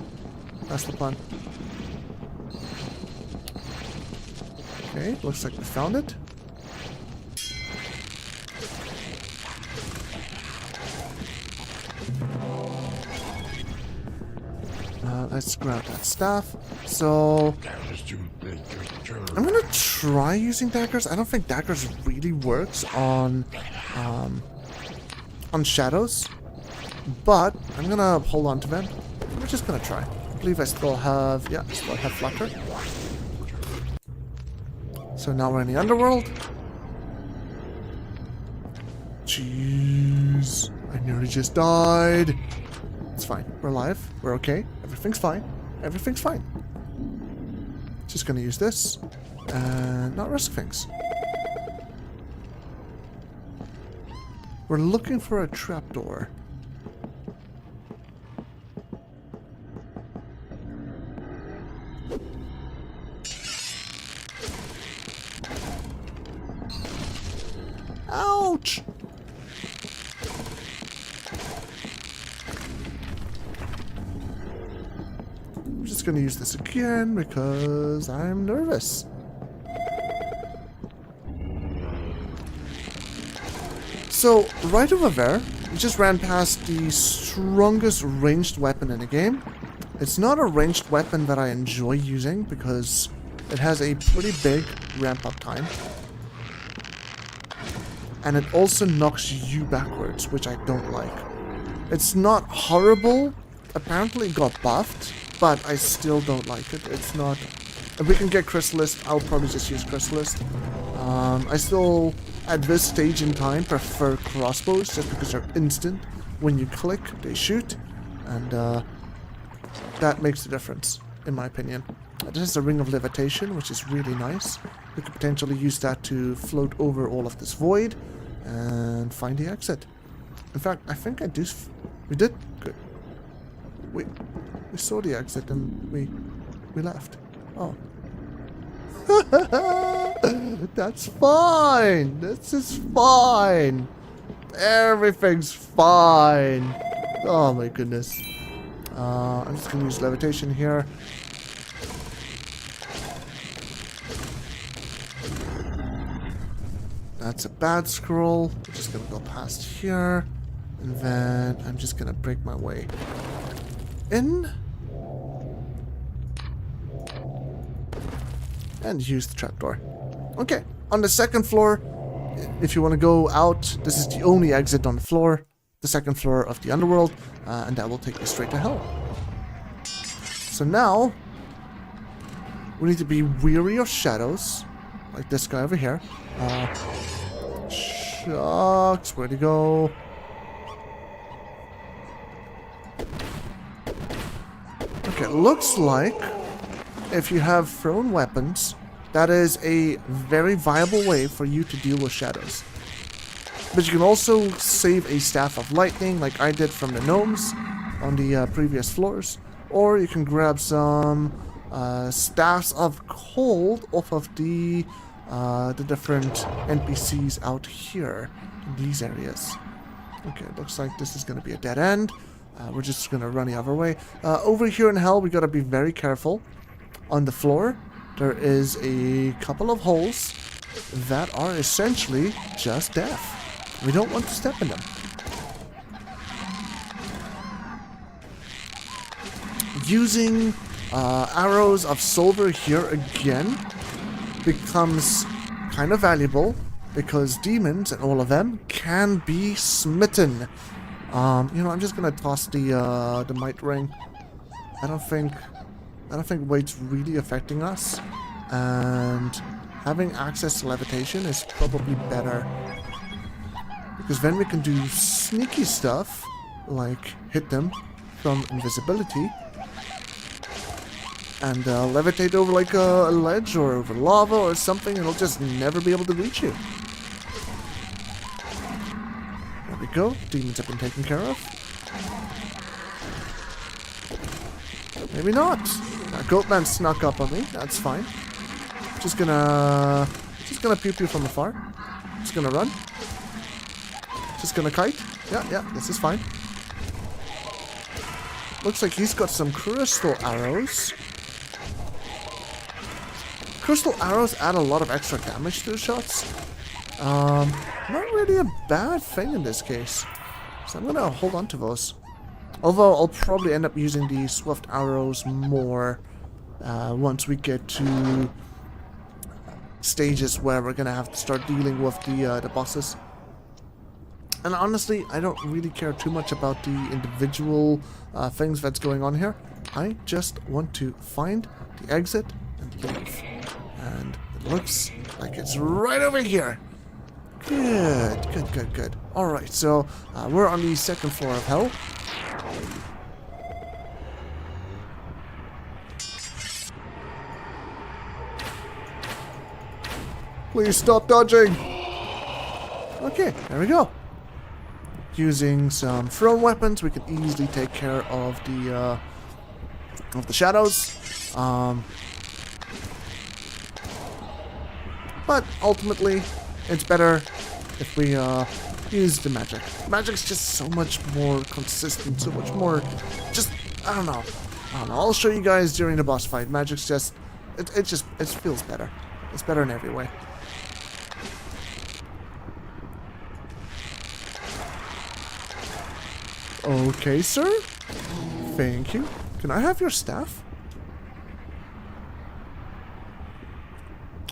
That's the plan. Okay, looks like we found it. let's grab that staff. So I'm gonna try using daggers. I don't think daggers really works on shadows, but I'm gonna hold on to them. We're just gonna try. I believe I still have, yeah, I still have flutter. So now we're in the underworld. Jeez, I nearly just died. It's fine. We're alive. We're okay. Everything's fine. Everything's fine. Just gonna use this and not risk things. We're looking for a trapdoor. Ouch! I'm just gonna use this again because I'm nervous. So, right over there, we just ran past the strongest ranged weapon in the game. It's not a ranged weapon that I enjoy using because it has a pretty big ramp-up time. And it also knocks you backwards, which I don't like. It's not horrible. Apparently it got buffed, but I still don't like it. It's not... If we can get Chrysalis, I'll probably just use Chrysalis. I still, at this stage in time, prefer crossbows just because they're instant. When you click, they shoot. And that makes the difference, in my opinion. This is a ring of levitation, which is really nice. We could potentially use that to float over all of this void and find the exit. In fact, I think I do. We did. Good. We saw the exit and we left. Oh. That's fine. This is fine. Everything's fine. Oh my goodness. I'm just gonna use levitation here. That's a bad scroll. I'm just gonna go past here. And then I'm just gonna break my way in. And use the trapdoor. Okay, on the second floor, if you want to go out, this is the only exit on the floor. The second floor of the underworld. And that will take you straight to hell. So now, we need to be weary of shadows. Like this guy over here. Shucks, where'd he go? Okay, looks like if you have thrown weapons, that is a very viable way for you to deal with shadows. But you can also save a staff of lightning, like I did from the gnomes on the previous floors. Or you can grab some staffs of cold off of the different NPCs out here in these areas. Okay, looks like this is going to be a dead end. We're just going to run the other way. Over here in hell, we got to be very careful. On the floor, there is a couple of holes that are essentially just death. We don't want to step in them. Using arrows of silver here again becomes kind of valuable because demons and all of them can be smitten. You know, I'm just gonna toss the might ring. I don't think weight's really affecting us, and having access to levitation is probably better because then we can do sneaky stuff like hit them from invisibility and levitate over like a ledge or over lava or something, and it'll just never be able to reach you. There we go. Demons have been taken care of. Maybe not. That goatman snuck up on me. That's fine. Just gonna pew pew from afar. Just gonna run. Just gonna kite. Yeah, this is fine. Looks like he's got some crystal arrows. Crystal arrows add a lot of extra damage to the shots. Not really a bad thing in this case. So I'm gonna hold on to those. Although I'll probably end up using the swift arrows more once we get to stages where we're gonna have to start dealing with the bosses. And honestly, I don't really care too much about the individual things that's going on here. I just want to find the exit and leave. And it looks like it's right over here. Good, good, good, good. Alright, so we're on the second floor of hell. Please stop dodging! Okay, there we go. Using some thrown weapons, we can easily take care of the shadows. But ultimately, it's better if we use the magic. Magic's just so much more consistent, so much more. Just I don't know. I'll show you guys during the boss fight. Magic's just it feels better. It's better in every way. Okay, sir. Thank you. Can I have your staff?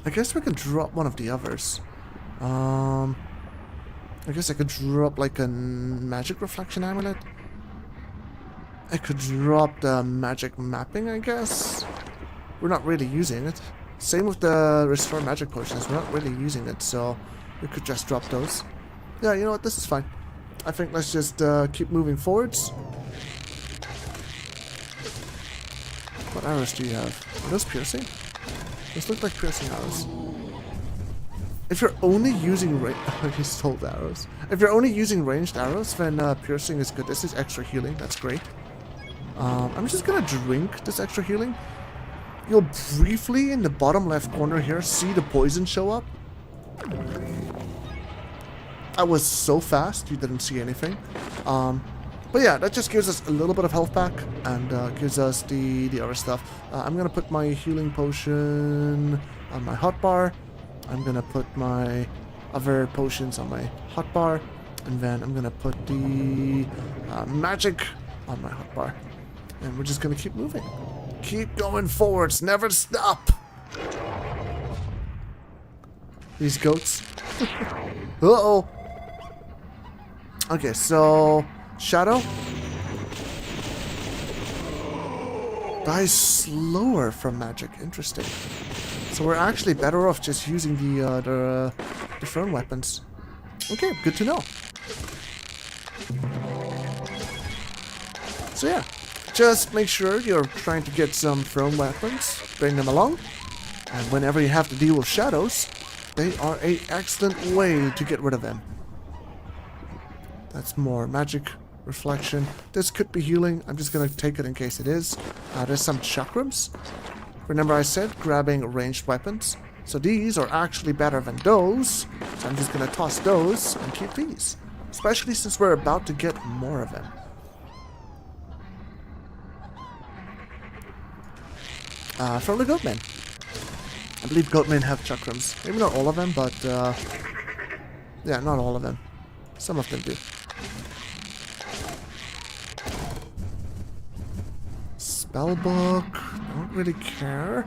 I guess we could drop one of the others. I guess I could drop like a magic reflection amulet. I could drop the magic mapping, I guess. We're not really using it. Same with the restore magic potions. We're not really using it, so we could just drop those. Yeah, you know what? This is fine. I think let's just keep moving forwards. What arrows do you have? Are those piercing? Those look like piercing arrows. If you're only using you stole the arrows. If you're only using ranged arrows, then piercing is good. This is extra healing. That's great. I'm just gonna drink this extra healing. You'll briefly in the bottom left corner here see the poison show up. I was so fast, you didn't see anything. But yeah, that just gives us a little bit of health back and gives us the other stuff. I'm gonna put my healing potion on my hotbar. I'm gonna put my other potions on my hotbar, and then I'm gonna put the magic on my hotbar. And we're just gonna keep moving. Keep going forwards, never stop! These goats. Uh-oh! Okay, so... Shadow? Dies slower from magic. Interesting. So we're actually better off just using the thrown weapons. Okay, good to know. So yeah, just make sure you're trying to get some thrown weapons, bring them along, and whenever you have to deal with shadows, they are an excellent way to get rid of them. That's more magic reflection. This could be healing. I'm just going to take it in case it is. There's some chakrams. Remember I said grabbing ranged weapons. So these are actually better than those. So I'm just going to toss those and keep these. Especially since we're about to get more of them. From the goatmen. I believe goatmen have chakrams. Maybe not all of them, but yeah, not all of them. Some of them do. Spellbook. Don't really care.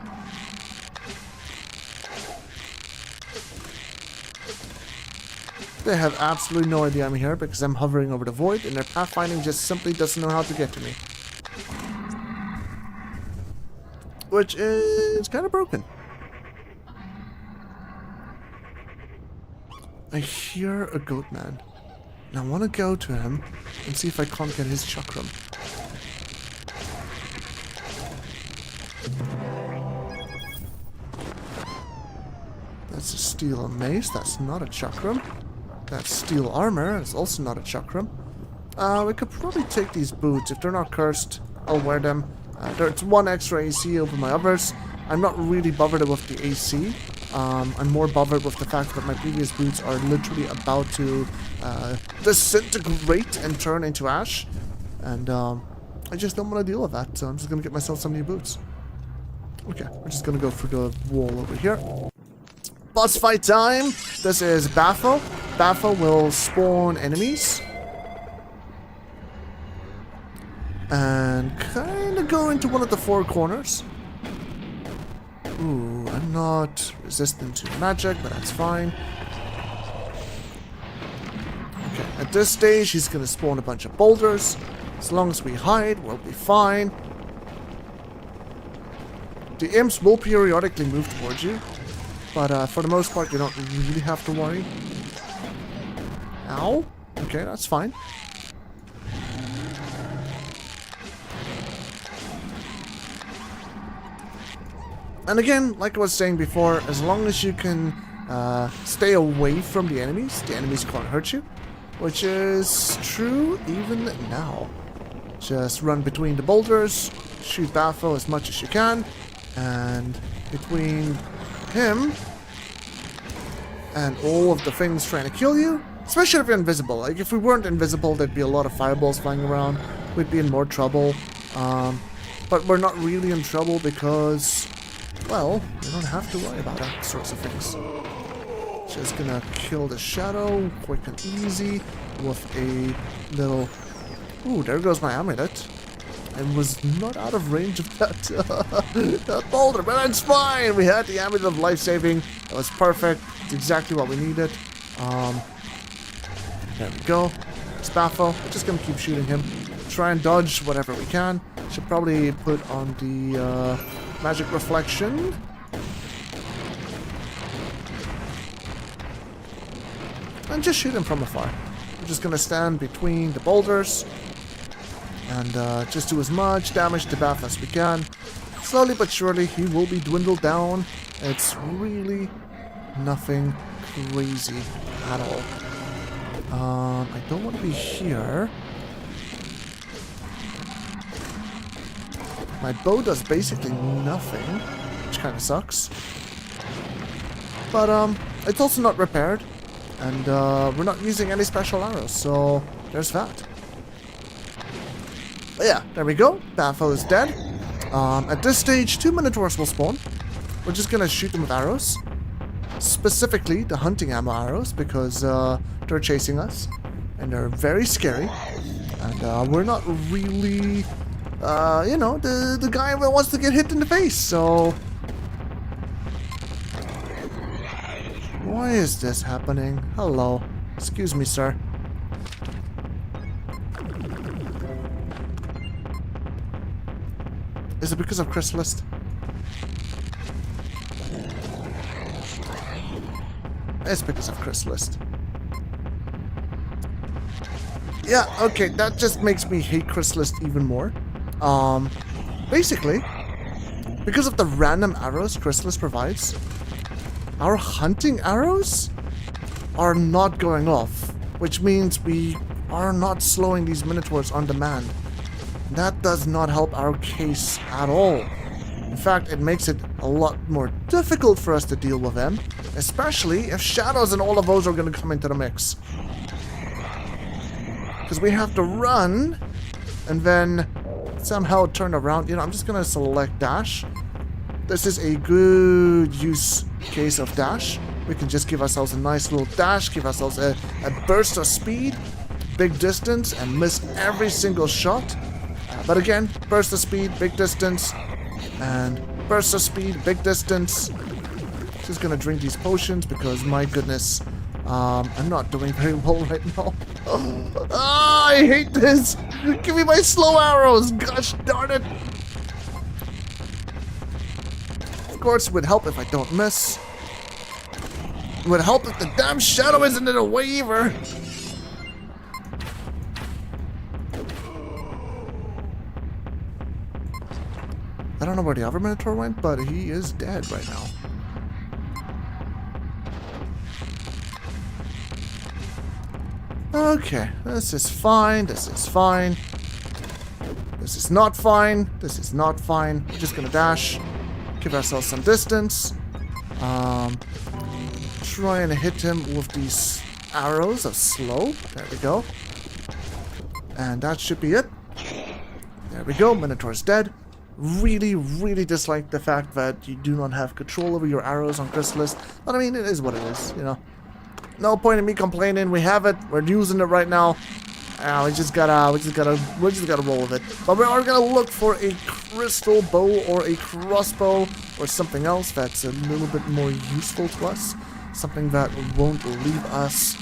They have absolutely no idea I'm here because I'm hovering over the void and their pathfinding just simply doesn't know how to get to me. Which is kind of broken. I hear a goat man. And I want to go to him and see if I can't get his chakram. That's a steel mace. That's not a chakram. That's steel armor. It's also not a chakram. We could probably take these boots. If they're not cursed, I'll wear them. There's one extra AC over my others. I'm not really bothered with the AC. I'm more bothered with the fact that my previous boots are literally about to disintegrate and turn into ash. And I just don't want to deal with that, so I'm just going to get myself some new boots. Okay, we're just going to go through the wall over here. Boss fight time! This is Baffle. Baffle will spawn enemies. and kind of go into one of the four corners. Ooh, I'm not resistant to magic, but that's fine. Okay, at this stage, he's going to spawn a bunch of boulders. As long as we hide, we'll be fine. The imps will periodically move towards you, but for the most part, you don't really have to worry. Ow. Okay, that's fine. And again, like I was saying before, as long as you can stay away from the enemies can't hurt you. Which is true even now. Just run between the boulders, shoot Bafo as much as you can, and between him and all of the things trying to kill you, especially if you're invisible. Like, if we weren't invisible, there'd be a lot of fireballs flying around. We'd be in more trouble. But we're not really in trouble because, well, we don't have to worry about that sorts of things. Just gonna kill the shadow quick and easy with a little... Ooh, there goes my amulet. I was not out of range of that, that boulder, but that's fine. We had the amulet of life saving. That was perfect. It's exactly what we needed. There we go. It's Bafo. We're just gonna keep shooting him. Try and dodge whatever we can. Should probably put on the magic reflection. And just shoot him from afar. We're just gonna stand between the boulders and just do as much damage to Baf as we can. Slowly but surely, he will be dwindled down. It's really nothing crazy at all. I don't want to be here. My bow does basically nothing, which kind of sucks. But it's also not repaired. And we're not using any special arrows, so there's that. But yeah, there we go. Bafo is dead. At this stage, 2 Minotaurs will spawn. We're just gonna shoot them with arrows. Specifically, the hunting ammo arrows, because they're chasing us. And they're very scary. And we're not really, you know, the guy that wants to get hit in the face, so... Why is this happening? Hello. Excuse me, sir. Is it because of Chrysalis? It's because of Chrysalis. Yeah, okay, that just makes me hate Chrysalis even more. Basically, because of the random arrows Chrysalis provides, our hunting arrows are not going off, which means we are not slowing these Minotaurs on demand. That does not help our case at all. In fact, it makes it a lot more difficult for us to deal with them, especially if shadows and all of those are going to come into the mix. Because we have to run and then somehow turn around. You know, I'm just going to select dash. This is a good use case of dash. We can just give ourselves a nice little dash, give ourselves a burst of speed, big distance, and miss every single shot. But again, burst of speed, big distance, and burst of speed, big distance. Just gonna drink these potions because, my goodness, I'm not doing very well right now. I hate this! Give me my slow arrows! Gosh darn it! Of course, it would help if I don't miss. It would help if the damn shadow isn't in a way either. I don't know where the other Minotaur went, but he is dead right now. Okay, this is fine, this is fine. This is not fine, this is not fine. We're just gonna dash, give ourselves some distance. Try and hit him with these arrows of slow. There we go. And that should be it. There we go, Minotaur's dead. Really, really dislike the fact that you do not have control over your arrows on Chrysalis. But I mean, it is what it is, you know. No point in me complaining. We have it. We're using it right now. We just gotta roll with it. But we are gonna look for a crystal bow or a crossbow or something else that's a little bit more useful to us. Something that won't leave us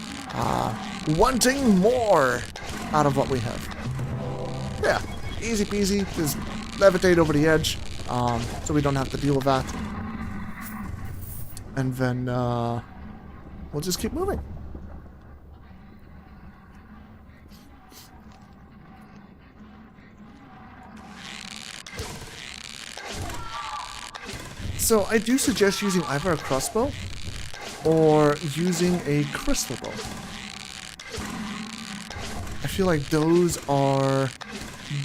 wanting more out of what we have. Yeah, easy peasy. Just levitate over the edge, so we don't have to deal with that. And then we'll just keep moving. So I do suggest using either a crossbow or using a crystal bow. I feel like those are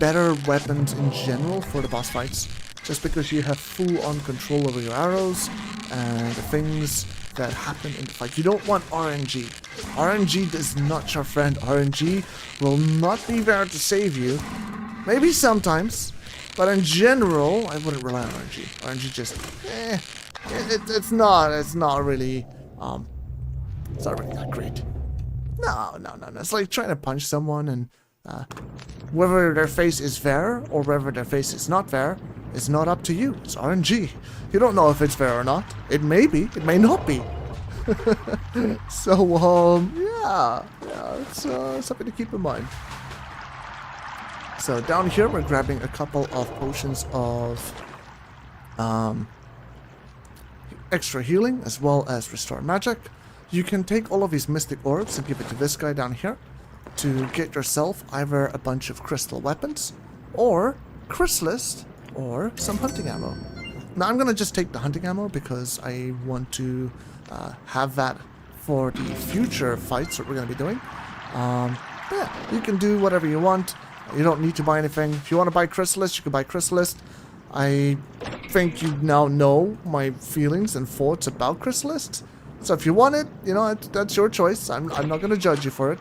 better weapons in general for the boss fights, just because you have full-on control over your arrows and the things that happen in the fight. You don't want RNG. RNG is not your friend. RNG will not be there to save you. Maybe sometimes. But in general, I wouldn't rely on RNG. RNG just, it's not really that great. No. It's like trying to punch someone and whether their face is fair or whether their face is not fair is not up to you. It's RNG. You don't know if it's fair or not. It may be. It may not be. So, yeah, it's something to keep in mind. So down here, we're grabbing a couple of potions of extra healing as well as restore magic. You can take all of these mystic orbs and give it to this guy down here to get yourself either a bunch of crystal weapons or chrysalis or some hunting ammo. Now I'm going to just take the hunting ammo because I want to have that for the future fights that we're going to be doing. Yeah, you can do whatever you want. You don't need to buy anything. If you want to buy chrysalis, you can buy chrysalis. I think you now know my feelings and thoughts about chrysalis. So if you want it, you know, that's your choice. I'm not going to judge you for it.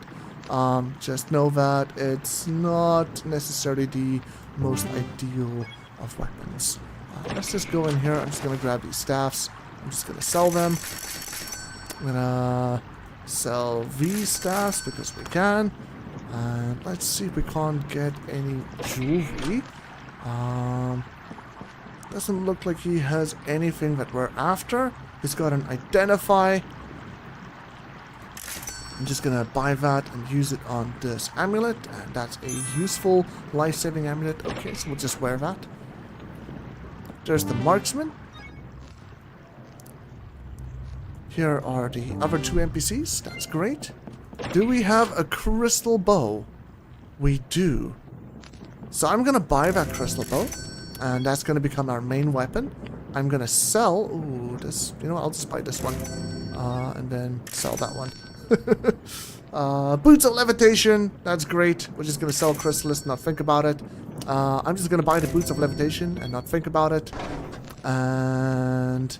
Just know that it's not necessarily the most ideal of weapons. Let's just go in here. I'm just going to grab these staffs. I'm just going to sell them. I'm going to sell these staffs because we can. And let's see if we can't get any jewelry. Doesn't look like he has anything that we're after. He's got an identify. I'm just gonna buy that and use it on this amulet. And that's a useful life-saving amulet. Okay, so we'll just wear that. There's the marksman. Here are the other two NPCs. That's great. Do we have a crystal bow? We do. So I'm gonna buy that crystal bow, and that's gonna become our main weapon. I'm gonna sell. Ooh, this. You know, I'll just buy this one, and then sell that one. Boots of levitation. That's great. We're just gonna sell chrysalis, not think about it. I'm just gonna buy the boots of levitation and not think about it, and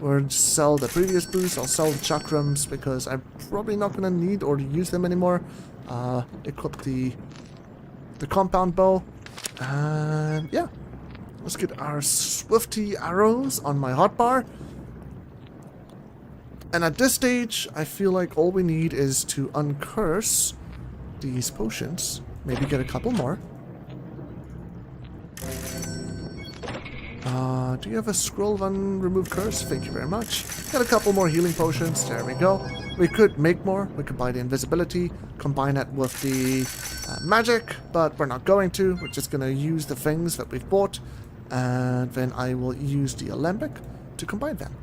we'll sell the previous boots. I'll sell the chakrams because I'm probably not going to need or use them anymore. Equip the compound bow. And yeah. Let's get our swifty arrows on my hotbar. And at this stage, I feel like all we need is to uncurse these potions. Maybe get a couple more. Do you have a scroll of unremoved curse? Thank you very much. Got a couple more healing potions. There we go. We could make more. We could buy the invisibility, combine it with the magic, but we're not going to. We're just going to use the things that we've bought, and then I will use the alembic to combine them.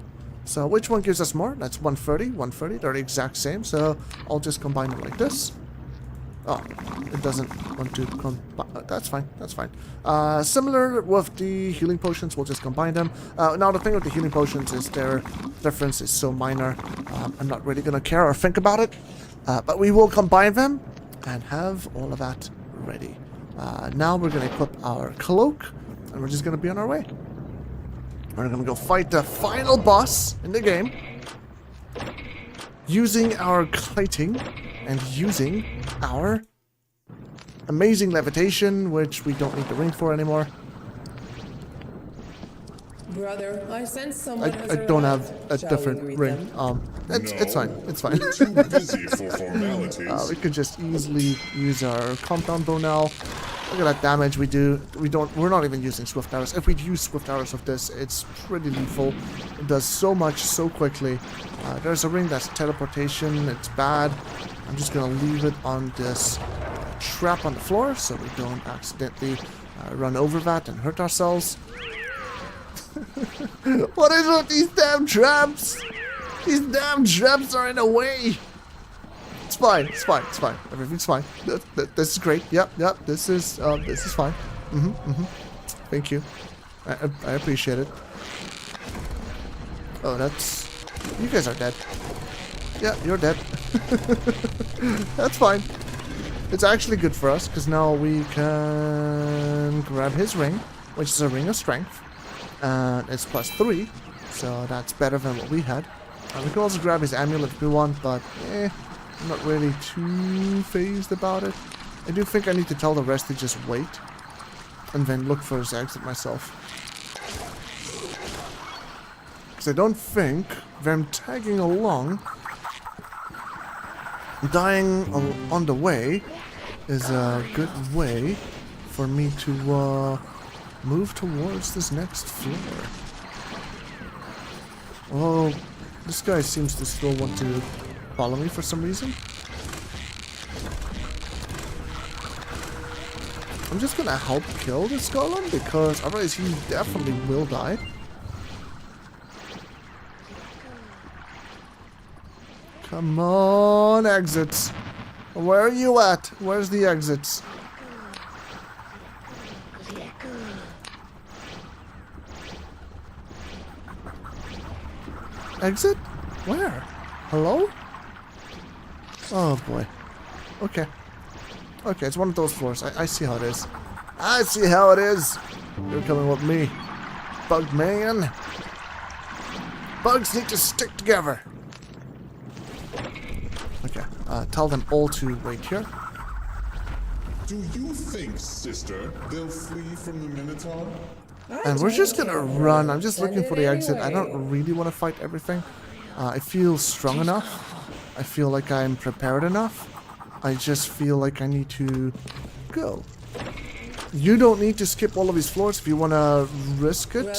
So which one gives us more? That's 130, 130. They're the exact same, so I'll just combine them like this. Oh, it doesn't want to combine. That's fine, that's fine. Similar with the healing potions, we'll just combine them. Now the thing with the healing potions is their difference is so minor. I'm not really going to care or think about it. But we will combine them and have all of that ready. Now we're going to equip our cloak, and we're just going to be on our way. We're going to go fight the final boss in the game using our kiting and using our amazing levitation, which we don't need the ring for anymore. Brother, I sense someone has I don't have arrived. a Shall we different greet ring. them? It's fine. It's fine. We're too busy for formalities. We could just easily use our compound bow now. Look at that damage we do. We're not even using swift arrows. If we'd use swift arrows with this, it's pretty lethal. It does so much so quickly. There's a ring that's teleportation. It's bad. I'm just gonna leave it on this trap on the floor so we don't accidentally run over that and hurt ourselves. What is with these damn traps? These damn traps are in the way. It's fine. It's fine. It's fine. Everything's fine. This is great. Yep. This is fine. Thank you. I appreciate it. Oh, that's... You guys are dead. Yeah, you're dead. That's fine. It's actually good for us, because now we can grab his ring, which is a ring of strength. And it's +3, so that's better than what we had. We can also grab his amulet if we want, but I'm not really too phased about it. I do think I need to tell the rest to just wait, and then look for his exit myself. Because I don't think them tagging along, dying on the way, is a good way for me to move towards this next floor. Oh, this guy seems to still want to follow me for some reason. I'm just gonna help kill this golem because otherwise he definitely will die. Come on, exits. Where are you at? Where's the exits? Exit? Where? Hello? Oh boy. Okay. Okay, it's one of those floors. I see how it is. I see how it is. You're coming with me. Bug man. Bugs need to stick together. Okay. Tell them all to wait here. Do you think, sister, they'll flee from the Minotaur? And we're just gonna run. I'm just looking for the exit. I don't really want to fight everything. I feel strong enough. I feel like I'm prepared enough. I just feel like I need to go. You don't need to skip all of these floors if you want to risk it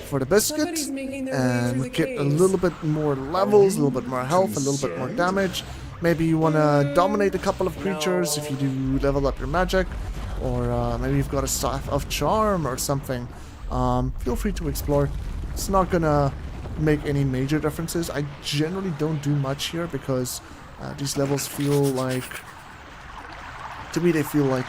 for the biscuit and get a little bit more levels, a little bit more health, a little bit more damage. Maybe you want to dominate a couple of creatures if you do level up your magic, or maybe you've got a staff of charm or something. Feel free to explore. It's not gonna make any major differences. I generally don't do much here because these levels feel like, to me they feel like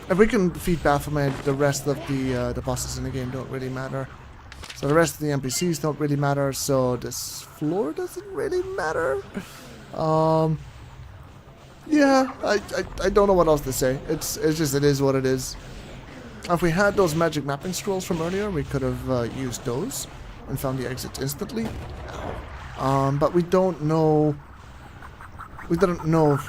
if we can defeat Baphomet, the rest of the bosses in the game don't really matter. So the rest of the NPCs don't really matter, so this floor doesn't really matter. Yeah, I don't know what else to say. It's just, it is what it is. If we had those magic mapping scrolls from earlier, we could have used those and found the exits instantly. But we don't know. We didn't know if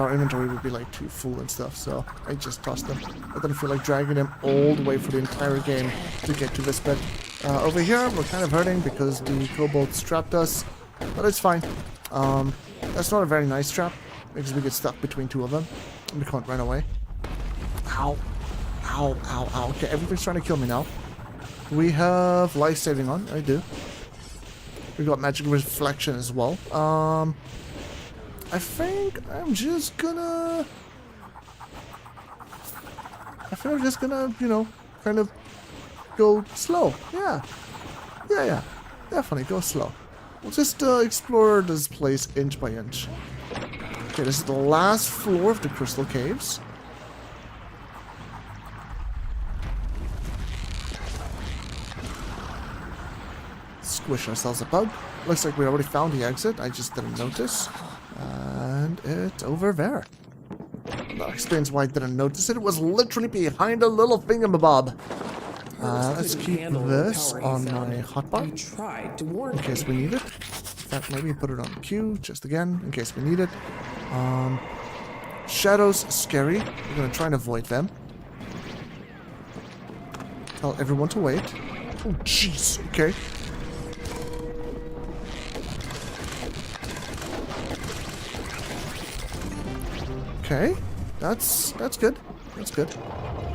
our inventory would be like too full and stuff, so I just tossed them. I didn't feel like dragging them all the way for the entire game to get to this bit. Over here, we're kind of hurting because the kobolds trapped us, but it's fine. That's not a very nice trap because we get stuck between two of them and we can't run away. Ow. Ow, ow, ow. Okay, everything's trying to kill me now. We have life saving on. I do. We got magic reflection as well. I think I'm just gonna... you know, kind of go slow. Yeah. Yeah. Definitely go slow. We'll just explore this place inch by inch. Okay, this is the last floor of the Crystal Caves. Squish ourselves a bug. Looks like we already found the exit. I just didn't notice. And it's over there. That explains why I didn't notice it. It was literally behind a little thingamabob. Let's keep this on my hotbar in case we need it. In fact, maybe put it on Q just again in case we need it. Shadows scary. We're gonna try and avoid them. Tell everyone to wait. Oh, jeez. Okay. Okay. That's good. That's good.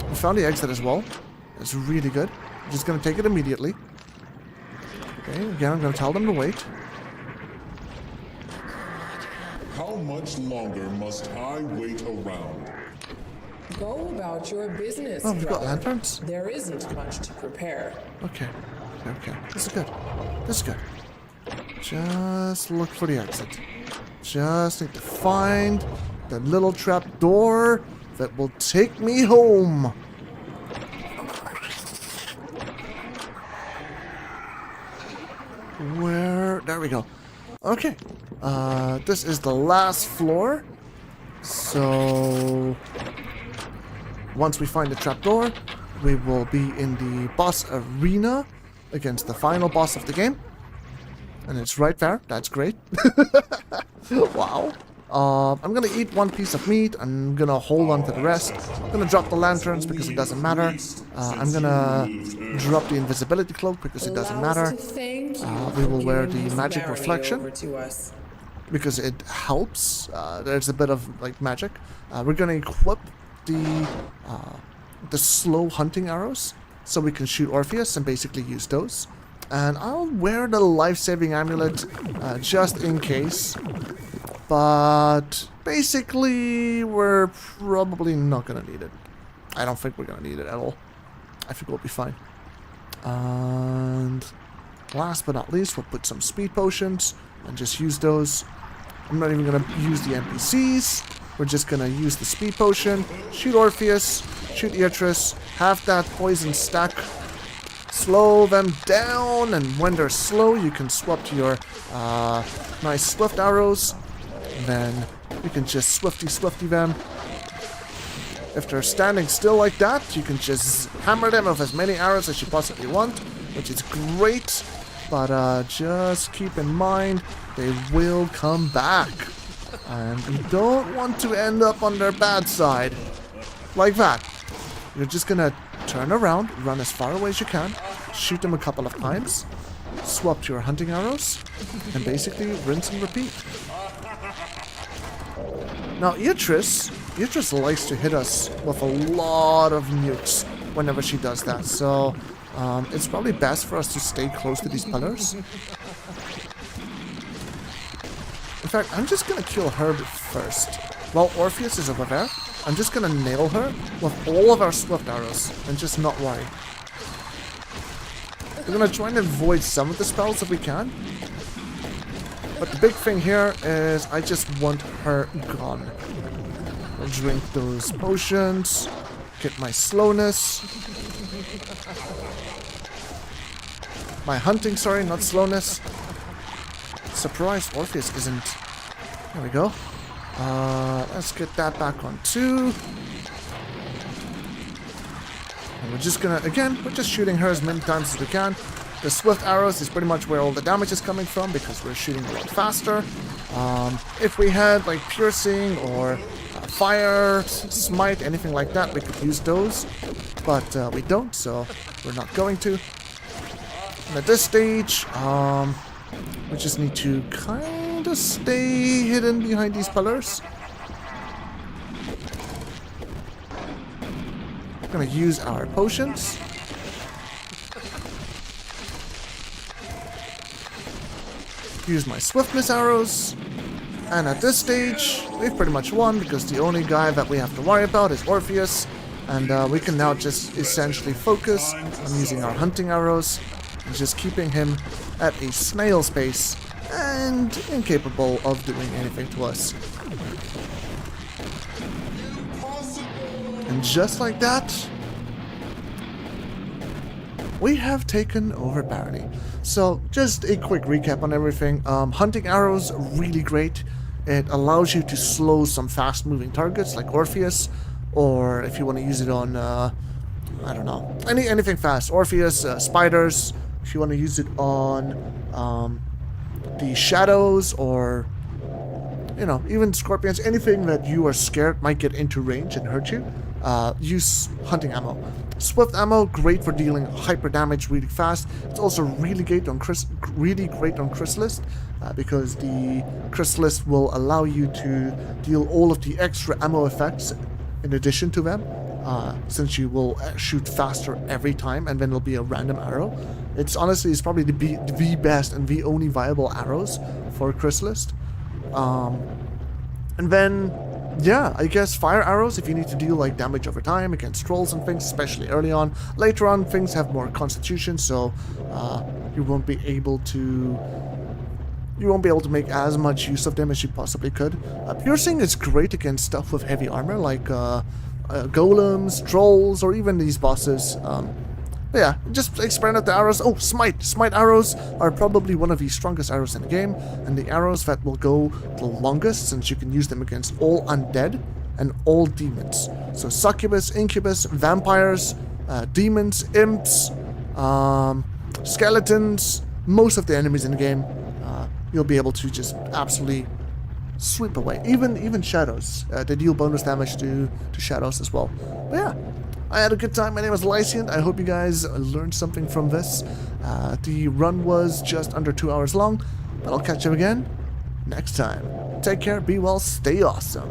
We found the exit as well. That's really good. I'm just gonna take it immediately. Okay, again, I'm gonna tell them to wait. How much longer must I wait around? Go about your business. Oh, we've got brother. lanterns? There isn't much to prepare. Okay. Okay. This is good. This is good. Just look for the exit. Just need to find the little trap door that will take me home. Where? There we go. Okay. This is the last floor. So once we find the trapdoor, we will be in the boss arena against the final boss of the game. And it's right there. That's great. Wow. I'm gonna eat one piece of meat. I'm gonna hold on to the rest. I'm gonna drop the lanterns because it doesn't matter. I'm gonna drop the invisibility cloak because it doesn't matter. We will wear the magic reflection because it helps. There's a bit of like magic. We're gonna equip the slow hunting arrows so we can shoot Orpheus and basically use those. And I'll wear the life-saving amulet just in case. But basically, we're probably not gonna need it. I don't think we're gonna need it at all. I think we'll be fine. And last but not least, we'll put some speed potions and just use those. I'm not even gonna use the NPCs. We're just gonna use the speed potion, shoot Orpheus, shoot Eartress, have that poison stack, slow them down, and when they're slow, you can swap to your nice swift arrows. Then you can just swifty them. If they're standing still like that, you can just hammer them with as many arrows as you possibly want, which is great. But just keep in mind, they will come back. And you don't want to end up on their bad side. Like that. You're just gonna turn around, run as far away as you can, shoot them a couple of times, swap to your hunting arrows, and basically rinse and repeat. Now, Eartress likes to hit us with a lot of nukes whenever she does that, so it's probably best for us to stay close to these pillars. In fact, I'm just gonna kill her first. While Orpheus is over there, I'm just gonna nail her with all of our swift arrows and just not worry. We're gonna try and avoid some of the spells if we can. But the big thing here is I just want her gone. I'll drink those potions, get my slowness. My hunting, sorry, not slowness. Surprised Orpheus isn't. There we go. Let's get that back on too. And we're just gonna, again, we're just shooting her as many times as we can. The swift arrows is pretty much where all the damage is coming from because we're shooting a lot faster. If we had like piercing or fire, smite, anything like that, we could use those. But we don't, so we're not going to. And at this stage, we just need to kind of stay hidden behind these pillars. We're gonna use our potions. Use my swiftness arrows. And at this stage, we've pretty much won because the only guy that we have to worry about is Orpheus. And we can now just essentially focus on using our hunting arrows and just keeping him at a snail's pace and incapable of doing anything to us. And just like that, we have taken over Barony. So, just a quick recap on everything. Hunting arrows, really great. It allows you to slow some fast-moving targets like Orpheus, or if you want to use it on, I don't know, anything fast. Orpheus, spiders. If you want to use it on the shadows, or you know, even scorpions, anything that you are scared might get into range and hurt you. use hunting ammo. Swift ammo, great for dealing hyper damage really fast. It's also really great on Chrysalis, because the Chrysalis will allow you to deal all of the extra ammo effects in addition to them, since you will shoot faster every time, and then it'll be a random arrow. It's probably the best and the only viable arrows for Chrysalis. And then, yeah, I guess fire arrows if you need to deal like damage over time against trolls and things, especially early on. Later on, things have more constitution, so you won't be able to make as much use of them as you possibly could. Piercing is great against stuff with heavy armor, like golems, trolls, or even these bosses. But yeah, just experiment out the arrows. Oh, smite! Smite arrows are probably one of the strongest arrows in the game, and the arrows that will go the longest, since you can use them against all undead and all demons. So succubus, incubus, vampires, demons, imps, skeletons, most of the enemies in the game, you'll be able to just absolutely sweep away. Even shadows. They deal bonus damage to shadows as well. But yeah, I had a good time. My name is Lycian. I hope you guys learned something from this. The run was just under 2 hours long, but I'll catch you again next time. Take care, be well, stay awesome.